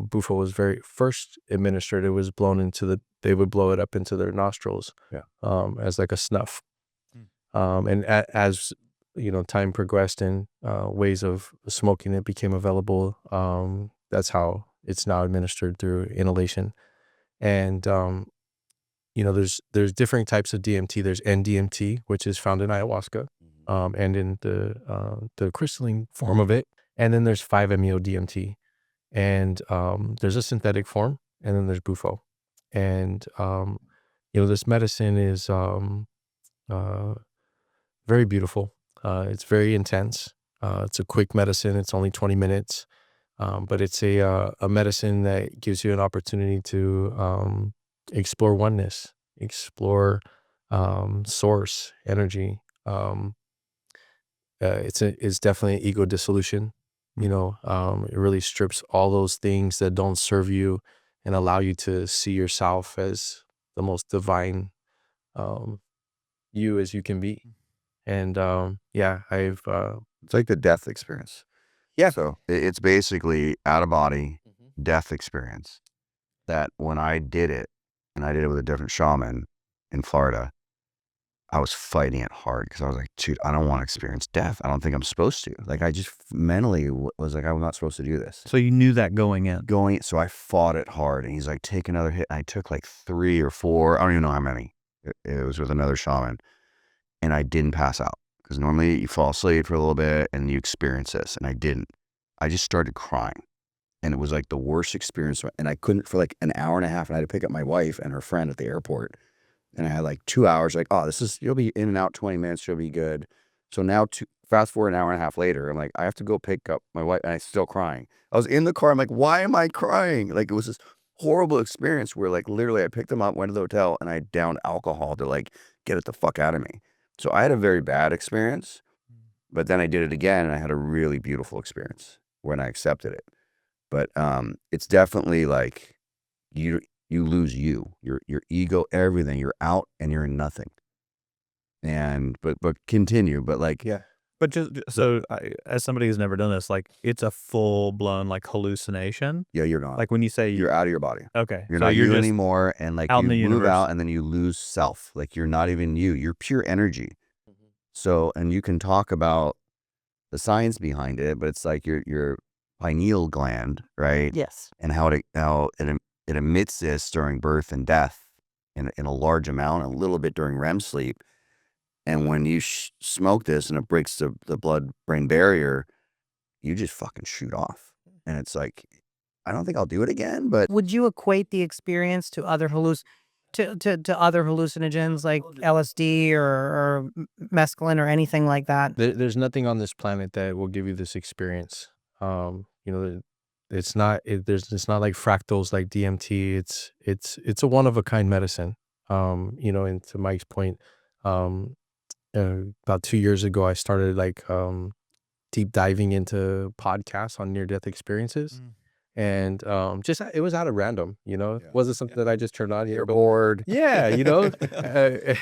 Bufo was very first administered, it was blown into they would blow it up into their nostrils as like a snuff. And as time progressed and ways of smoking it became available, that's how it's now administered through inhalation. And there's different types of DMT. There's NDMT, which is found in ayahuasca, and in the crystalline form of it. And then there's 5-MeO DMT, and there's a synthetic form, and then there's Bufo. And this medicine is very beautiful. It's very intense. It's a quick medicine. It's only 20 minutes, but it's a medicine that gives you an opportunity to explore oneness, explore source energy. It's definitely an ego dissolution. It really strips all those things that don't serve you and allow you to see yourself as the most divine you as you can be. And I've It's like the death experience. Yeah. So it's basically out of body death experience that when I did it, and I did it with a different shaman in Florida, I was fighting it hard because I was like, dude, I don't want to experience death. I don't think I'm supposed to. Like, I just mentally was like, I'm not supposed to do this. So you knew that going in. So I fought it hard, and he's like, take another hit. And I took like 3 or 4. I don't even know how many. It was with another shaman, and I didn't pass out because normally you fall asleep for a little bit and you experience this, and I didn't. I just started crying, and it was like the worst experience. And I couldn't for like an hour and a half, and I had to pick up my wife and her friend at the airport. And I had like 2 hours, like, oh, you'll be in and out 20 minutes, she'll be good. So now, fast forward an hour and a half later, I'm like, I have to go pick up my wife, and I'm still crying. I was in the car, I'm like, why am I crying? Like, it was this horrible experience where like literally I picked them up, went to the hotel, and I downed alcohol to like get it the fuck out of me. So I had a very bad experience, but then I did it again, and I had a really beautiful experience when I accepted it. But it's definitely like you lose your ego, everything. You're out and you're in nothing. And but continue. But like, Yeah. But just so as somebody who's never done this, like, it's a full blown like hallucination. yeah, you're not. Like when you say You're out of your body. okay, You're so not you just anymore, and like out you in the move universe. out, and then you lose self. Like, you're not even you. You're pure energy. So, and you can talk about the science behind it, but it's like your pineal gland, right? Yes. And how it emits this during birth and death in a large amount, a little bit during REM sleep. And when you smoke this and it breaks the blood-brain barrier, you just fucking shoot off. And it's like, I don't think I'll do it again, but Would you equate the experience to other to other hallucinogens like LSD or mescaline or anything like that? There's nothing on this planet that will give you this experience. You know, it's not it's not like fractals like DMT. It's a one of a kind medicine. You know, and to Mike's point, um, about 2 years ago, I started like deep diving into podcasts on near death experiences. And just it was out of random, you know. It wasn't something that I just turned on here. You're But bored. yeah, you know.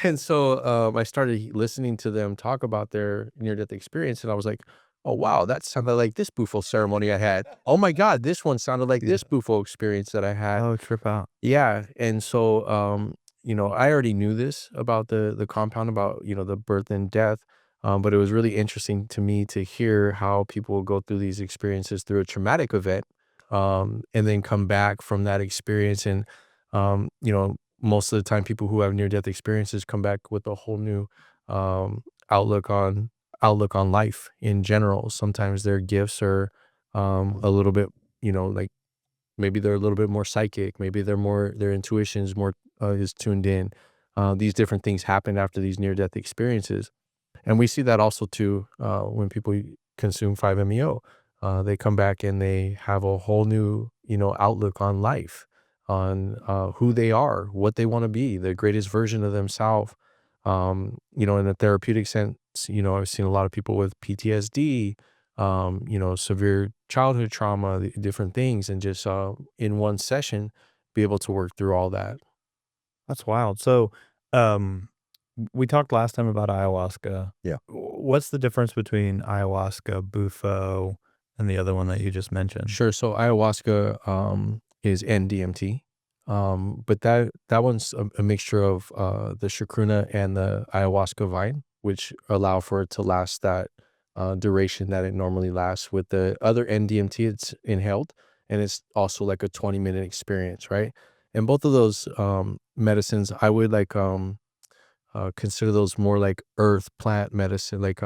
And so I started listening to them talk about their near death experience, and I was like, oh wow, that sounded like this Bufo ceremony I had. Oh my God, this one sounded like this Bufo experience that I had. Oh, trip out. Yeah. And so you know, I already knew this about the compound, about, you know, the birth and death. But it was really interesting to me to hear how people go through these experiences through a traumatic event, and then come back from that experience. And you know, most of the time people who have near death experiences come back with a whole new um, outlook on life in general. Sometimes their gifts are a little bit, you know, like maybe they're a little bit more psychic, maybe their intuition's more is tuned in. These different things happen after these near death experiences. And we see that also too when people consume 5-MeO. They come back and they have a whole new, you know, outlook on life, on who they are, what they want to be, the greatest version of themselves. You know, in a therapeutic sense, you know, I've seen a lot of people with PTSD, you know, severe childhood trauma, different things, and just in one session be able to work through all that. That's wild. So, we talked last time about ayahuasca. Yeah. What's the difference between ayahuasca, Bufo, and the other one that you just mentioned? Sure. So ayahuasca is NDMT, but that one's a mixture of the chacruna and the ayahuasca vine, which allow for it to last that duration that it normally lasts. With the other NDMT, it's inhaled, and it's also like a 20-minute experience, right? And both of those medicines, I would like consider those more like earth plant medicine, like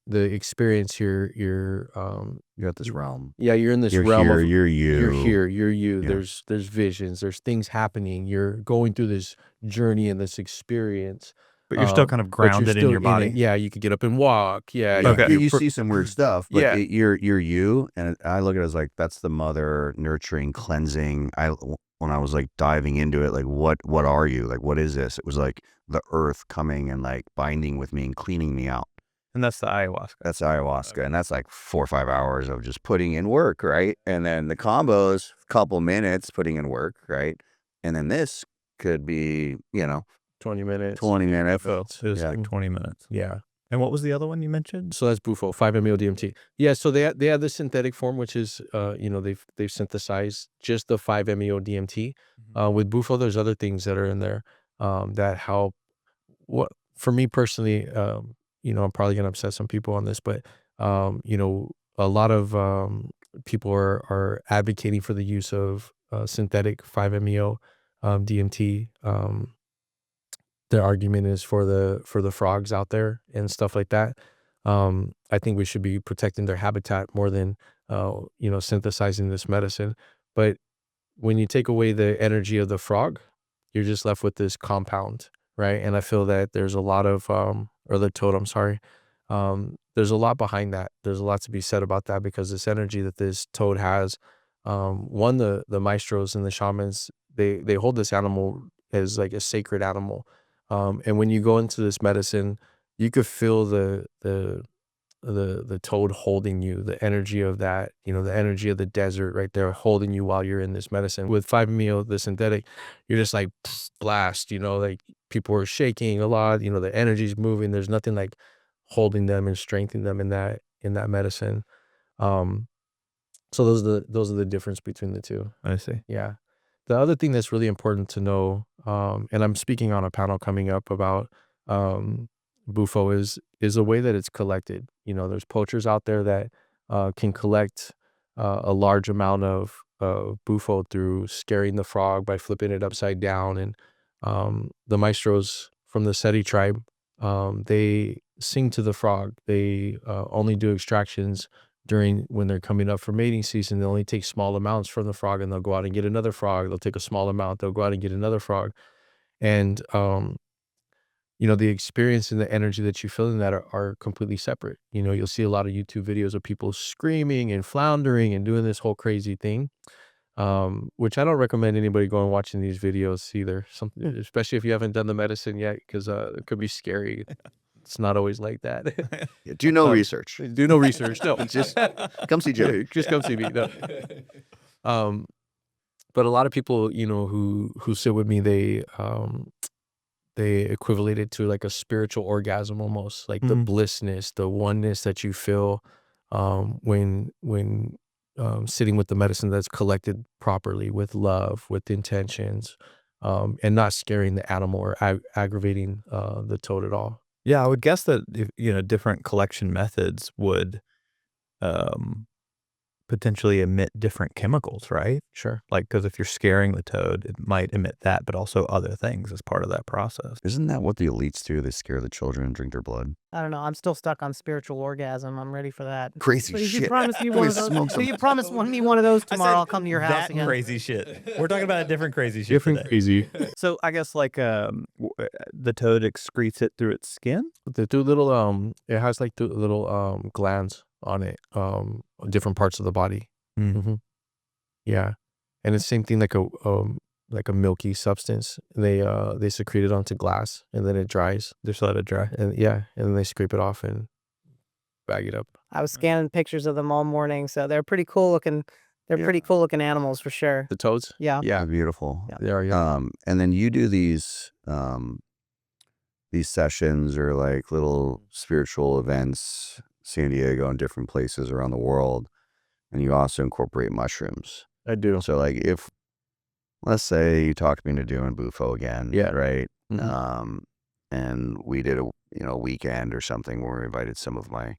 the experience you're You're at this realm. yeah, you're in this You're realm here, of you're you. you're here, you're you. Yeah. There's visions, there's things happening. You're going through this journey and this experience. But you're still kind of But you're grounded in still your body. it. Yeah, you could get up and walk. Yeah, Yeah, Okay. you see some weird stuff, but Yeah. you're you, and I look at it as like that's the mother nurturing, cleansing. When I was like diving into it, like what are you? Like what is this? It was like the earth coming and like binding with me and cleaning me out. And that's the ayahuasca. That's ayahuasca, and that's like 4 or 5 hours of just putting in work, right? And then the combos, couple minutes putting in work, right? And then this could be, you know, 20 minutes. 20 minutes. Oh, it was Yeah. like 20 minutes. Yeah. And what was the other one you mentioned? So that's Bufo, 5-MeO DMT. Yeah, so they have the synthetic form, which is you know, they've synthesized just the 5-MeO DMT. With Bufo, there's other things that are in there that help. What for me personally, you know, I'm probably gonna upset some people on this, but you know, a lot of people are advocating for the use of synthetic 5-MeO DMT. Their argument is for the frogs out there and stuff like that. I think we should be protecting their habitat more than you know, synthesizing this medicine. But when you take away the energy of the frog, you're just left with this compound, right? And I feel that there's a lot of or the toad, I'm sorry. There's a lot behind that. There's a lot to be said about that, because this energy that this toad has, one, the maestros and the shamans, they hold this animal as like a sacred animal. And when you go into this medicine, you could feel the toad holding you, the energy of that, you know, the energy of the desert right there holding you while you're in this medicine. With 5-MeO, the synthetic, you're just like blast, you know, like people are shaking a lot, you know, the energy's moving. There's nothing like holding them and strengthening them in that medicine. So those are the difference between the two. I see. Yeah. The other thing that's really important to know, and I'm speaking on a panel coming up about Bufo, is the way that it's collected. You know, there's poachers out there that can collect a large amount of Bufo through scaring the frog by flipping it upside down. And the maestros from the Seti tribe, they sing to the frog. They only do extractions when they're coming up for mating season. They only take small amounts from the frog, and they'll go out and get another frog. They'll take a small amount. They'll go out and get another frog. And the experience and the energy that you feel in that are completely separate. You'll see a lot of YouTube videos of people screaming and floundering and doing this whole crazy thing, which I don't recommend anybody going watching these videos either. Something, especially if you haven't done the medicine yet, because it could be scary. It's not always like that. Yeah, do no research. Do no research. No, Just come see Jimmy. just come see me. No. But a lot of people, who sit with me, they equivalent it to like a spiritual orgasm almost, like the blissness, the oneness that you feel when sitting with the medicine that's collected properly with love, with intentions, and not scaring the animal or aggravating the toad at all. Yeah, I would guess that if, different collection methods would potentially emit different chemicals, right? Sure. Like, because if you're scaring the toad, it might emit that, but also other things as part of that process. Isn't that what the elites do? They scare the children and drink their blood. I don't know. I'm still stuck on spiritual orgasm. I'm ready for that. Crazy But if shit. you promise me one of those, if you promise me one of those tomorrow, I'll come to your house again. Crazy shit. We're talking about a different crazy shit. Different today. crazy. So I guess like the toad excretes it through its skin. The two little it has like two little glands on it, different parts of the body. Yeah, and it's same thing, like a milky substance. They secrete it onto glass, and then it dries. Just let it dry. And and then they scrape it off and bag it up. I was scanning pictures of them all morning, so they're pretty cool looking. They're pretty cool looking animals for sure. The toads? Yeah. Yeah, beautiful. Yeah. They are. Yeah. And then you do these sessions or like little spiritual events, San Diego and different places around the world, and you also incorporate mushrooms. I do. So like if, let's say you talked me into doing Bufo again, Yeah. right? And we did a weekend or something where we invited some of my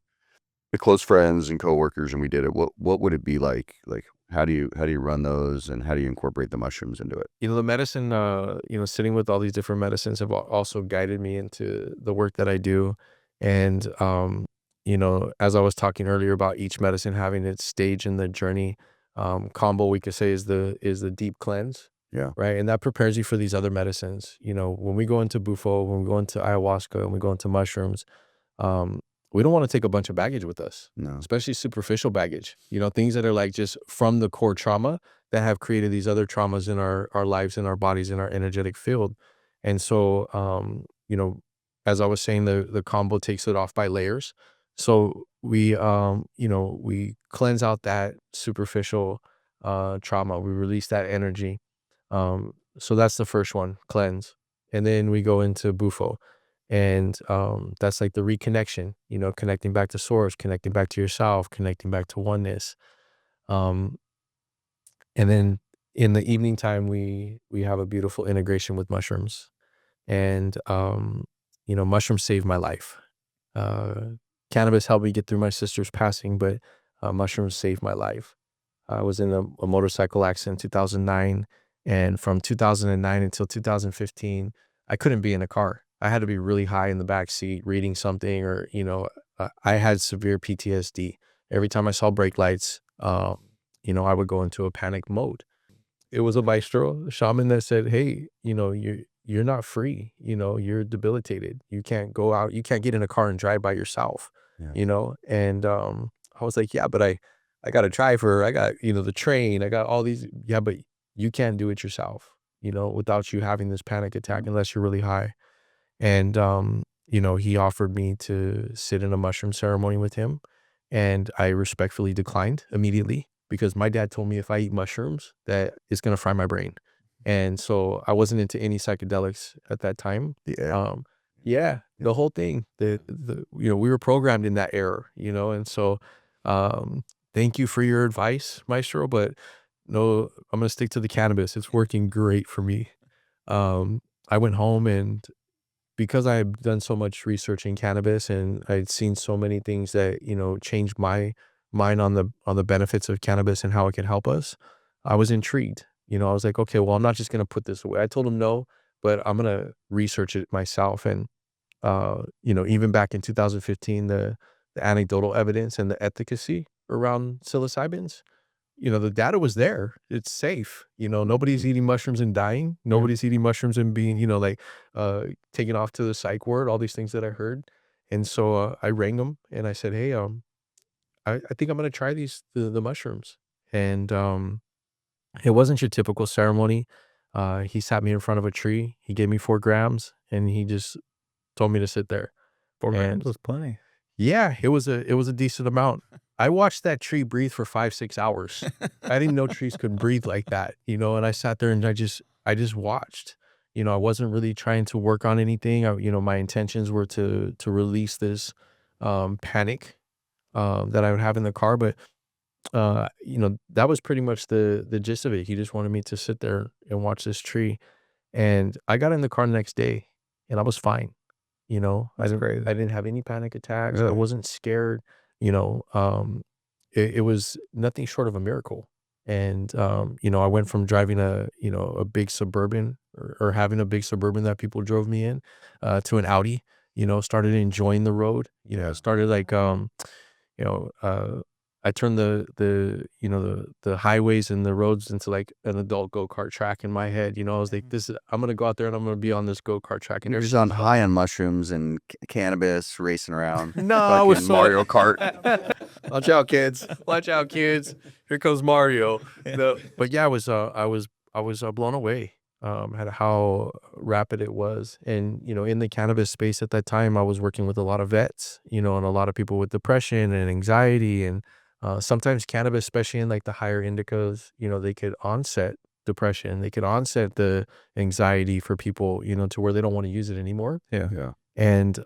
close friends and coworkers, and we did it. What would it be like? Like how do you run those, and how do you incorporate the mushrooms into it? The medicine, sitting with all these different medicines have also guided me into the work that I do. And, as I was talking earlier about each medicine having its stage in the journey, Kambo, we could say, is the deep cleanse. Yeah. Right. And that prepares you for these other medicines. When we go into Bufo, when we go into ayahuasca, and we go into mushrooms, we don't want to take a bunch of baggage with us. No. Especially superficial baggage, things that are like just from the core trauma that have created these other traumas in our lives, in our bodies, in our energetic field. And so, as I was saying, the Kambo takes it off by layers. So we cleanse out that superficial trauma. We release that energy. So that's the first one, cleanse. And then we go into Bufo. And that's like the reconnection, connecting back to source, connecting back to yourself, connecting back to oneness. And then in the evening time, we have a beautiful integration with mushrooms. And, mushrooms saved my life. Cannabis helped me get through my sister's passing, but mushrooms saved my life. I was in a motorcycle accident in 2009. And from 2009 until 2015, I couldn't be in a car. I had to be really high in the back seat reading something, or, I had severe PTSD. Every time I saw brake lights, I would go into a panic mode. It was a maestro, a shaman, that said, hey, you're not free. You're debilitated. You can't go out. You can't get in a car and drive by yourself, And I was like, yeah, but I got a driver. I got, the train. I got all these. Yeah, but you can't do it yourself, without you having this panic attack unless you're really high. And, he offered me to sit in a mushroom ceremony with him. And I respectfully declined immediately, because my dad told me if I eat mushrooms, that it's going to fry my brain. And so I wasn't into any psychedelics at that time. Yeah. The whole thing, we were programmed in that era, and so, thank you for your advice, Maestro, but no, I'm going to stick to the cannabis. It's working great for me. I went home, and because I had done so much research in cannabis, and I'd seen so many things that, changed my mind on the benefits of cannabis and how it can help us, I was intrigued. I was like, okay, well, I'm not just going to put this away. I told him no, but I'm going to research it myself. And, even back in 2015, the anecdotal evidence and the efficacy around psilocybins the data was there. It's safe. Nobody's eating mushrooms and dying. Nobody's eating mushrooms and being, taken off to the psych ward, all these things that I heard. And so I rang him and I said, hey, I think I'm going to try the mushrooms. And it wasn't your typical ceremony. He sat me in front of a tree. He gave me 4 grams and he just told me to sit there. 4 grams And was plenty. yeah, it was a decent amount. I watched that tree breathe for 5-6 hours. I didn't know trees could breathe like that, and I sat there and I just watched. I wasn't really trying to work on anything. My intentions were to release this panic that I would have in the car, but that was pretty much the gist of it. He just wanted me to sit there and watch this tree. And I got in the car the next day and I was fine. That's crazy. I didn't have any panic attacks. I Really? wasn't scared. It was nothing short of a miracle. And I went from driving a big Suburban or having a big Suburban that people drove me in to an Audi. Started enjoying the road. Started like I turned the highways and the roads into like an adult go-kart track in my head. I was like, I'm gonna go out there and I'm gonna be on this go-kart track. And You're just on high on mushrooms and cannabis, racing around. No, I was Fucking Mario Kart. Watch out, kids! Watch out, kids! Here comes Mario. No, but yeah, I was blown away at how rapid it was. And in the cannabis space at that time, I was working with a lot of vets, and a lot of people with depression and anxiety, and sometimes cannabis, especially in like the higher indicas, they could onset depression, they could onset the anxiety for people, to where they don't want to use it anymore. Yeah. And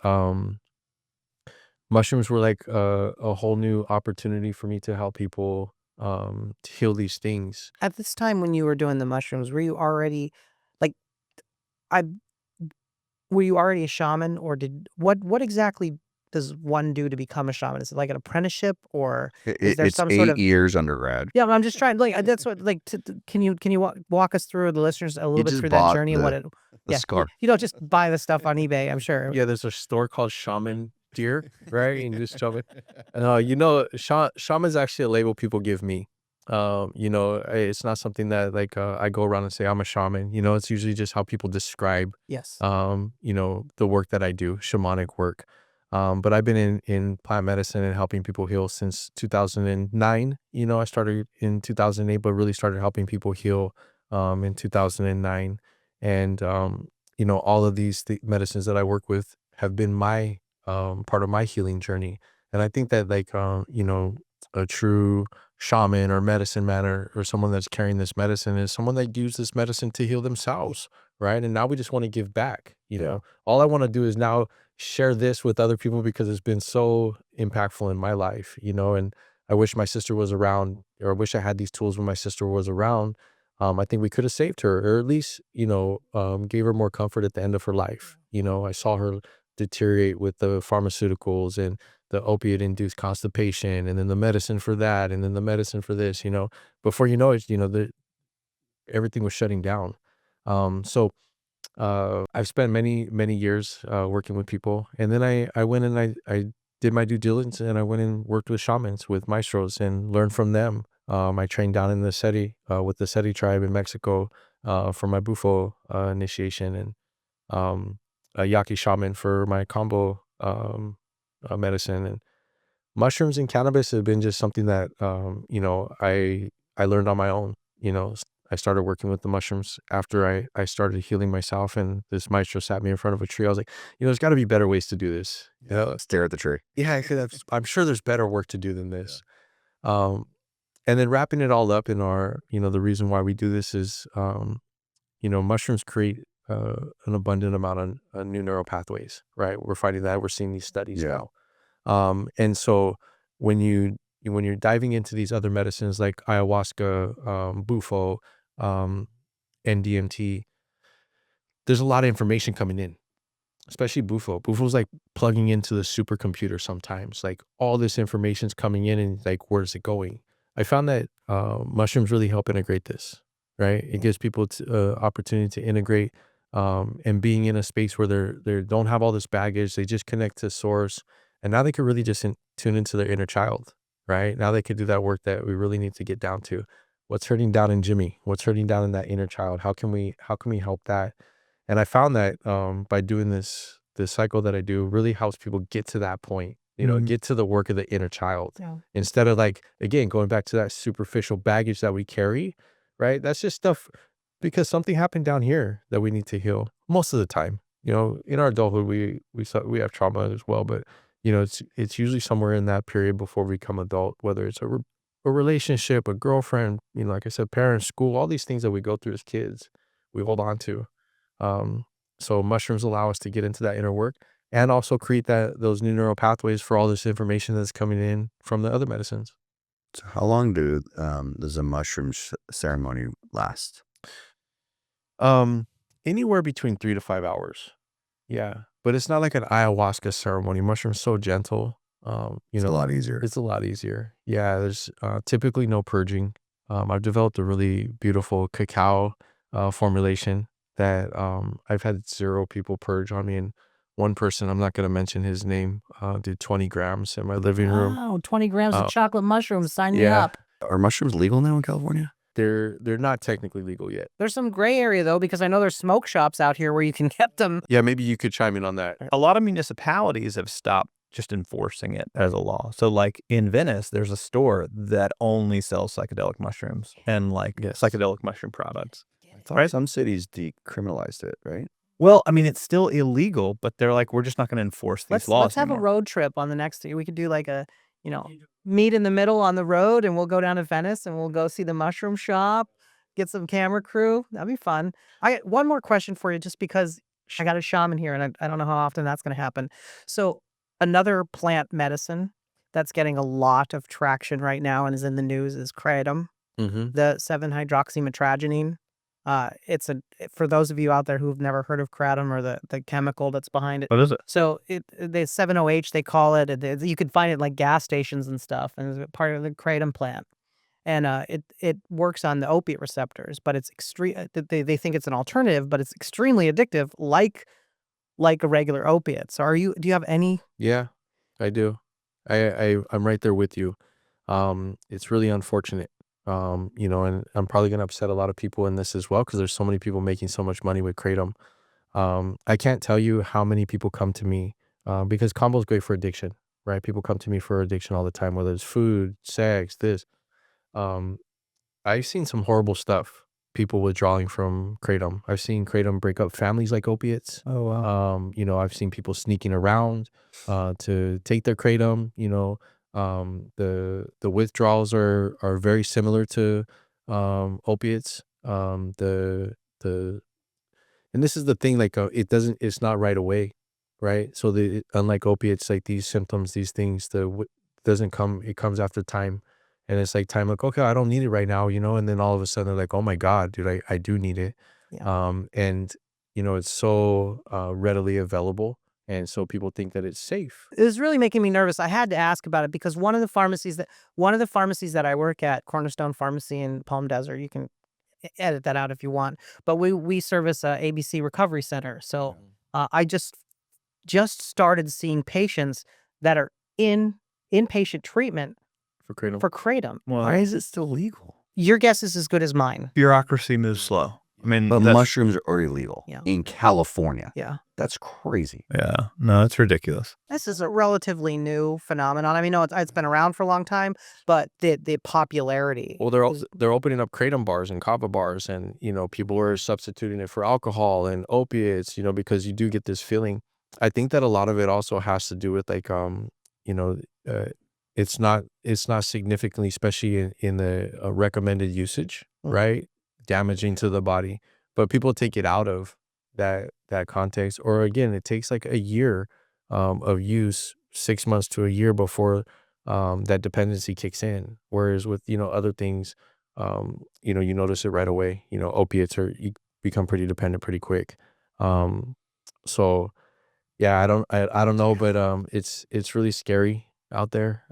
mushrooms were like a whole new opportunity for me to help people to heal these things. At this time when you were doing the mushrooms, were you already like I were you already a shaman, or what exactly does one do to become a shaman? Is it like an apprenticeship, or is there It's some sort 8 of years undergrad. Yeah, I'm just trying like that's what like can you walk us through, the listeners, a little You bit just through that bought journey and what it the Yeah, scar. you don't just buy the stuff on eBay, I'm sure. Yeah, there's a store called Shaman Deer, right? And just shaman. Shaman's actually a label people give me. It's not something that like I go around and say I'm a shaman. It's usually just how people describe Yes. the work that I do, shamanic work. But I've been in plant medicine and helping people heal since 2009. I started in 2008, but really started helping people heal in 2009. And all of these medicines that I work with have been my part of my healing journey. And I think that like a true shaman or medicine man or someone that's carrying this medicine is someone that used this medicine to heal themselves, right? And now we just want to give back. All I want to do is now share this with other people because it's been so impactful in my life, and I wish my sister was around, or I wish I had these tools when my sister was around. I think we could have saved her, or at least, gave her more comfort at the end of her life. I saw her deteriorate with the pharmaceuticals and the opiate-induced constipation, and then the medicine for that, and then the medicine for this, before you know it, everything was shutting down. So I've spent many years working with people, and then I went and I did my due diligence, and I went and worked with shamans, with maestros, and learned from them. I trained down in the SETI with the SETI tribe in Mexico for my Bufo initiation, and a Yaqui shaman for my Kambo medicine. And mushrooms and cannabis have been just something that I learned on my own. I started working with the mushrooms after I started healing myself, and this maestro sat me in front of a tree. I was like, there's got to be better ways to do this. Stare at the tree. Yeah, I'm sure there's better work to do than this. And then wrapping it all up in our, the reason why we do this is, mushrooms create an abundant amount of new neural pathways, right? We're finding that. We're seeing these studies now. And so when you're diving into these other medicines like ayahuasca, Bufo, and DMT, there's a lot of information coming in, especially Bufo. Bufo's like plugging into the supercomputer sometimes. Like all this information's coming in, and like, where's it going? I found that mushrooms really help integrate this, right? It gives people opportunity to integrate, and being in a space where they don't have all this baggage. They just connect to source, and now they can really just tune into their inner child, right? Now they could do that work that we really need to get down to. What's hurting down in Jimmy? What's hurting down in that inner child? How can we help that? And I found that by doing this cycle that I do really helps people get to that point, get to the work of the inner child. Yeah. Instead of like, again, going back to that superficial baggage that we carry, right? That's just stuff because something happened down here that we need to heal most of the time. In our adulthood, we have trauma as well, but it's usually somewhere in that period before we become adult, whether it's a relationship, a girlfriend, like I said, parents, school, all these things that we go through as kids, we hold on to. So mushrooms allow us to get into that inner work and also create those new neural pathways for all this information that's coming in from the other medicines. So how long does a mushroom ceremony last? Anywhere between 3 to 5 hours. Yeah. But it's not like an ayahuasca ceremony. Mushroom's so gentle. It's a lot easier. It's a lot easier. Yeah. There's typically no purging. I've developed a really beautiful cacao formulation that I've had 0 people purge on me. And one person, I'm not going to mention his name, did 20 grams in my living room. Wow, 20 grams of chocolate mushrooms. Sign me yeah. up. Are mushrooms legal now in California? They're not technically legal yet. There's some gray area, though, because I know there's smoke shops out here where you can get them. Yeah, maybe you could chime in on that. A lot of municipalities have stopped just enforcing it as a law. So like in Venice, there's a store that only sells psychedelic mushrooms and like psychedelic mushroom products. I thought some cities decriminalized it, right? Well, I mean, it's still illegal, but they're like, we're just not going to enforce these laws Let's have anymore. a road trip on the next year. We could do like a, meet in the middle on the road, and we'll go down to Venice and we'll go see the mushroom shop, get some camera crew. That'd be fun. One more question for you, just because I got a shaman here and I don't know how often that's going to happen. So another plant medicine that's getting a lot of traction right now and is in the news is kratom, the 7-hydroxymetragenine. It's for those of you out there who've never heard of kratom or the chemical that's behind it. What is it? So the 7-OH they call it. You can find it like gas stations and stuff, and it's part of the kratom plant. And it works on the opiate receptors, but it's extreme. They think it's an alternative, but it's extremely addictive, like a regular opiate. So do you have any? Yeah, I do. I'm right there with you. It's really unfortunate. And I'm probably going to upset a lot of people in this as well, because there's so many people making so much money with kratom. I can't tell you how many people come to me, because Kambo is great for addiction, right? People come to me for addiction all the time, whether it's food, sex, this. I've seen some horrible stuff, people withdrawing from kratom. I've seen kratom break up families like opiates. Oh, wow. I've seen people sneaking around to take their kratom. The withdrawals are very similar to opiates. And this is the thing, like it's not right away, right? So unlike opiates, like these symptoms, these things, doesn't come, it comes after time. And it's like time, like, okay, I don't need it right now, and then all of a sudden they're like, oh my God, dude, I do need it. Yeah. And it's so readily available. And so people think that it's safe. It was really making me nervous. I had to ask about it because one of the pharmacies that I work at, Cornerstone Pharmacy in Palm Desert, you can edit that out if you want, but we service a ABC Recovery Center. So I just started seeing patients that are in inpatient treatment For kratom. Well, Why is it still legal? Your guess is as good as mine. bureaucracy moves slow. I mean, But that's- mushrooms are illegal in California. Yeah. That's crazy. Yeah, no, it's ridiculous. This is a relatively new phenomenon. I mean, no, it's been around for a long time, but the popularity. Well, they're opening up kratom bars and kava bars, and people are substituting it for alcohol and opiates, because you do get this feeling. I think that a lot of it also has to do with like it's not significantly, especially in the recommended usage, right? Damaging to the body, but people take it out of that context, or again, it takes like a year of use, 6 months to a year before that dependency kicks in. Whereas with other things, you notice it right away. Opiates you become pretty dependent pretty quick. So yeah, I don't know, but it's really scary out there,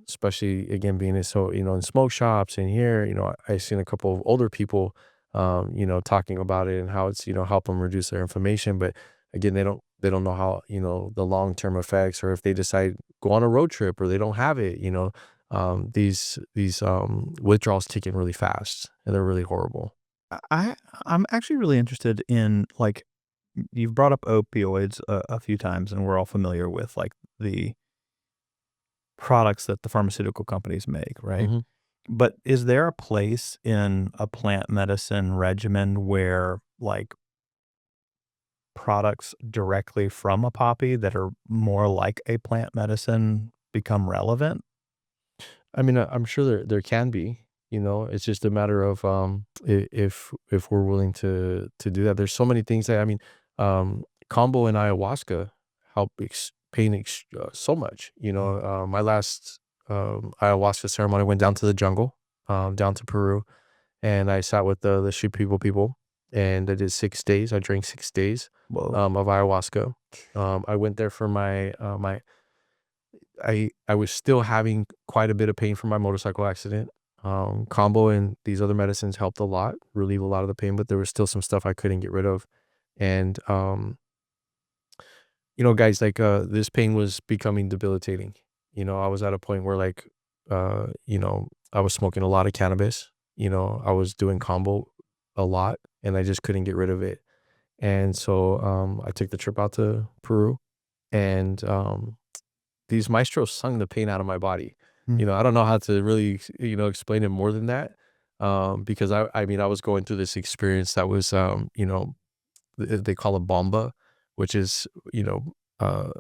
especially again being so in smoke shops and here. I've seen a couple of older people talking about it and how it's help them reduce their inflammation, but again they don't know how the long-term effects, or if they decide go on a road trip or they don't have it, these withdrawals kick in really fast, and they're really horrible. I'm actually really interested in, like, you've brought up opioids a few times, and we're all familiar with, like, the products that the pharmaceutical companies make, right? hmm But is there a place in a plant medicine regimen where, like, products directly from a poppy that are more like a plant medicine become relevant? I mean, I'm sure there can be. It's just a matter of if we're willing to do that. There's so many things that, I mean, combo and ayahuasca help pain so much. My last ayahuasca ceremony, I went down to the jungle, down to Peru, and I sat with the Shipibo people, and I did 6 days. I drank 6 days Whoa. of ayahuasca. I went there for I was still having quite a bit of pain from my motorcycle accident. Combo and these other medicines helped a lot, relieve a lot of the pain, but there was still some stuff I couldn't get rid of. And guys, like, this pain was becoming debilitating. I was at a point where, like, I was smoking a lot of cannabis. I was doing combo a lot, and I just couldn't get rid of it. And so I took the trip out to Peru, and these maestros sung the pain out of my body. Mm. I don't know how to really, explain it more than that. Because I mean, I was going through this experience that was, they call it bomba, which is, not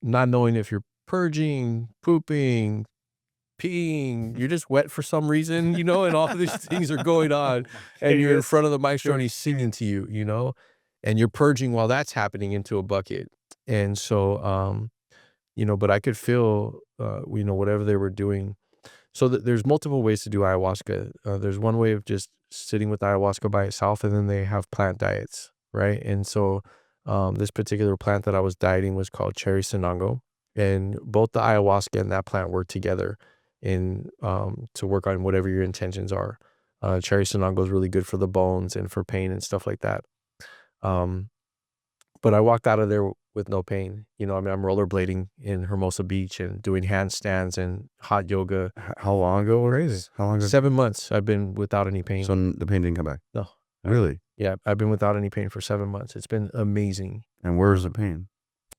knowing if you're purging, pooping, peeing, you're just wet for some reason, and all of these things are going on, and you're in front of the maestro and he's singing to you, and you're purging while that's happening into a bucket. And so, but I could feel, whatever they were doing. So there's multiple ways to do ayahuasca. There's one way of just sitting with ayahuasca by itself, and then they have plant diets, right? And so this particular plant that I was dieting was called cherry sinango, and both the ayahuasca and that plant work together in to work on whatever your intentions are. Cherry sinango is really good for the bones and for pain and stuff like that. Um, but I walked out of there with no pain. I mean, I'm rollerblading in Hermosa Beach and doing handstands and hot yoga. How long ago was this? How long ago? 7 months I've been without any pain. So the pain didn't come back? No. Really? Yeah, I've been without any pain for 7 months. It's been amazing. And where's the pain?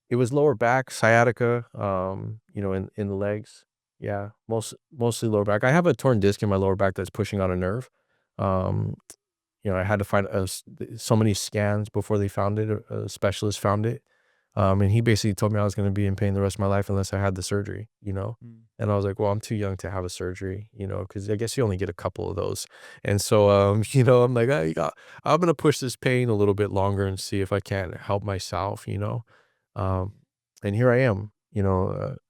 It was lower back, sciatica, in the legs. Yeah, mostly lower back. I have a torn disc in my lower back that's pushing on a nerve. Um, I had to find so many scans before they found it. A specialist found it. And he basically told me I was going to be in pain the rest of my life unless I had the surgery, And I was like, well, I'm too young to have a surgery, because I guess you only get a couple of those. And so, I'm like, I'm going to push this pain a little bit longer and see if I can't help myself, And here I am,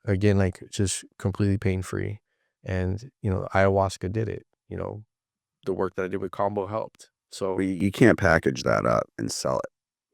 again, like, just completely pain-free. And, ayahuasca did it, the work that I did with Combo helped. So You can't package that up and sell it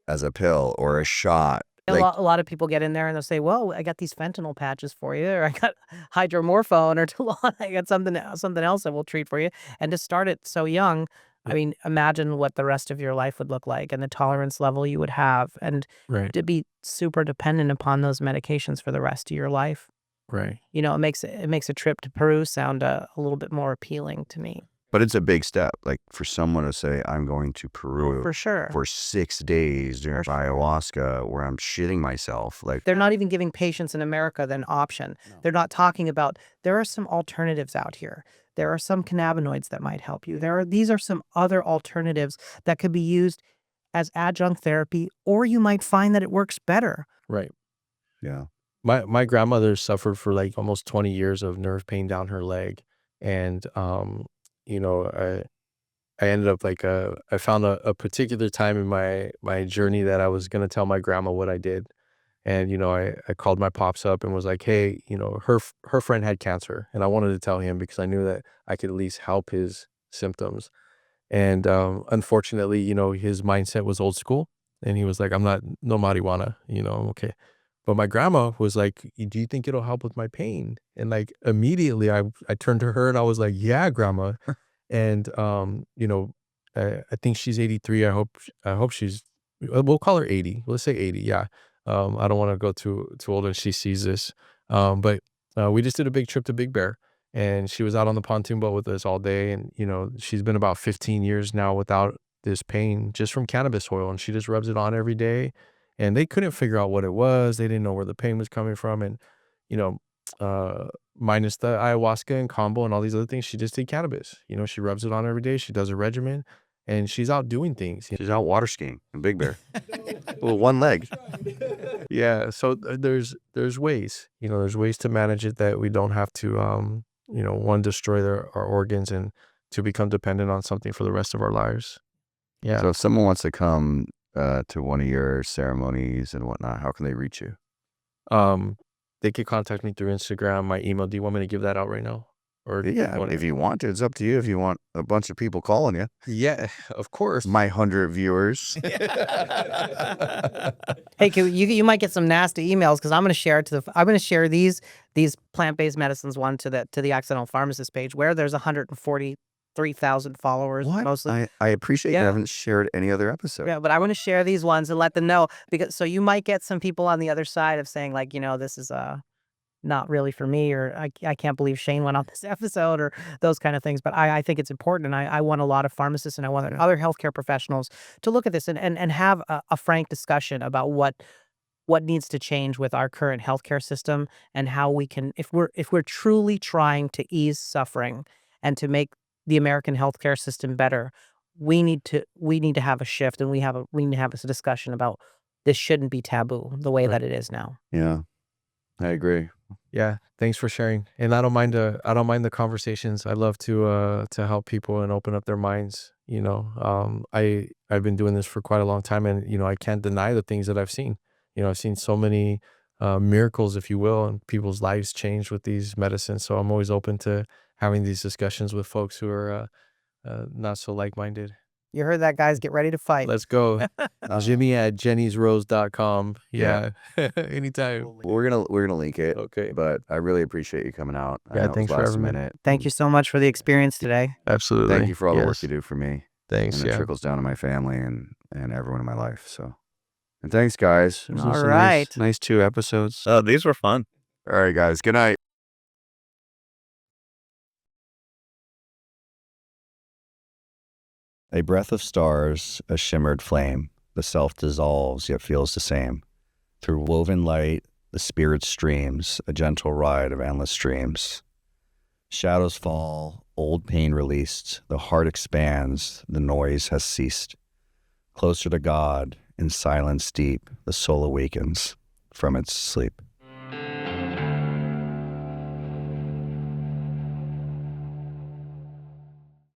as a pill or a shot. A lot of people get in there and they'll say, "Well, I got these fentanyl patches for you, or I got hydromorphone, or Telon, I got something else that will treat for you." And to start it so young, I mean, imagine what the rest of your life would look like and the tolerance level you would have, and right, to be super dependent upon those medications for the rest of your life. right. It makes a trip to Peru sound a little bit more appealing to me. But it's a big step, like, for someone to say, I'm going to Peru For sure. for 6 days during For sure. ayahuasca where I'm shitting myself. Like, They're not even giving patients in America an option. No. They're not talking about, there are some alternatives out here. There are some cannabinoids that might help you. These are some other alternatives that could be used as adjunct therapy, or you might find that it works better. Right. yeah. My grandmother suffered for like almost 20 years of nerve pain down her leg. And, I ended up like, I found a particular time in my journey that I was going to tell my grandma what I did. And, I called my pops up and was like, hey, her friend had cancer, and I wanted to tell him because I knew that I could at least help his symptoms. And, unfortunately, his mindset was old school, and he was like, I'm not, no marijuana, okay. But my grandma was like, do you think it'll help with my pain? And like immediately I turned to her and I was like, yeah, grandma. And, I think she's 83. I hope she's, we'll call her 80. Let's say 80. Yeah. I don't want to go too old and she sees this. But we just did a big trip to Big Bear, and she was out on the pontoon boat with us all day. And, she's been about 15 years now without this pain just from cannabis oil, and she just rubs it on every day. And they couldn't figure out what it was. They didn't know where the pain was coming from. And, you know, minus the ayahuasca and Kambo and all these other things, she just did cannabis. She rubs it on every day. She does a regimen, and she's out doing things. She's out water skiing in Big Bear. Well, one leg. Yeah. So there's ways, there's ways to manage it that we don't have to, one, destroy our organs and to become dependent on something for the rest of our lives. Yeah. So if someone wants to come to one of your ceremonies and whatnot, how can they reach you? They could contact me through Instagram, my email. Do you want me to give that out right now? Or Yeah, if you want to, it's up to you. If you want a bunch of people calling you, Yeah, of course. my 100 viewers. Hey, you might get some nasty emails because I'm going to share I'm going to share these plant-based medicines one to the Accidental Pharmacist page where there's 143,000 followers mostly. I appreciate you Yeah. haven't shared any other episode. Yeah, but I want to share these ones and let them know so you might get some people on the other side of saying like, this is not really for me, or I can't believe Shane went on this episode, or those kind of things. But I think it's important, and I want a lot of pharmacists and I want other healthcare professionals to look at this and have a frank discussion about what needs to change with our current healthcare system, and how we can, if we're truly trying to ease suffering and to make the American healthcare system better, we need to have a shift, and we need to have this discussion about this shouldn't be taboo the way that it is now. Yeah, I agree. Yeah, thanks for sharing. And I don't mind the conversations. I love to help people and open up their minds. I've been doing this for quite a long time, and I can't deny the things that I've seen. I've seen so many miracles, if you will, and people's lives changed with these medicines. So I'm always open to having these discussions with folks who are not so like-minded. You heard that, guys. Get ready to fight. Let's go. Jimmy at jennysrose.com. Yeah. Anytime. We're gonna link it. Okay. But I really appreciate you coming out. I Yeah, know it was thanks for last having me. minute. Thank you so much for the experience today. Absolutely. Thank you for all the work Yes. you do for me. Thanks. And it Yeah. trickles down to my family and everyone in my life. So, and thanks, guys. It was All just a right. nice 2 episodes. Oh, these were fun. All right, guys. Good night. A breath of stars, a shimmered flame, the self dissolves yet feels the same. Through woven light, the spirit streams, a gentle ride of endless streams. Shadows fall, old pain released, the heart expands, the noise has ceased. Closer to God, in silence deep, the soul awakens from its sleep.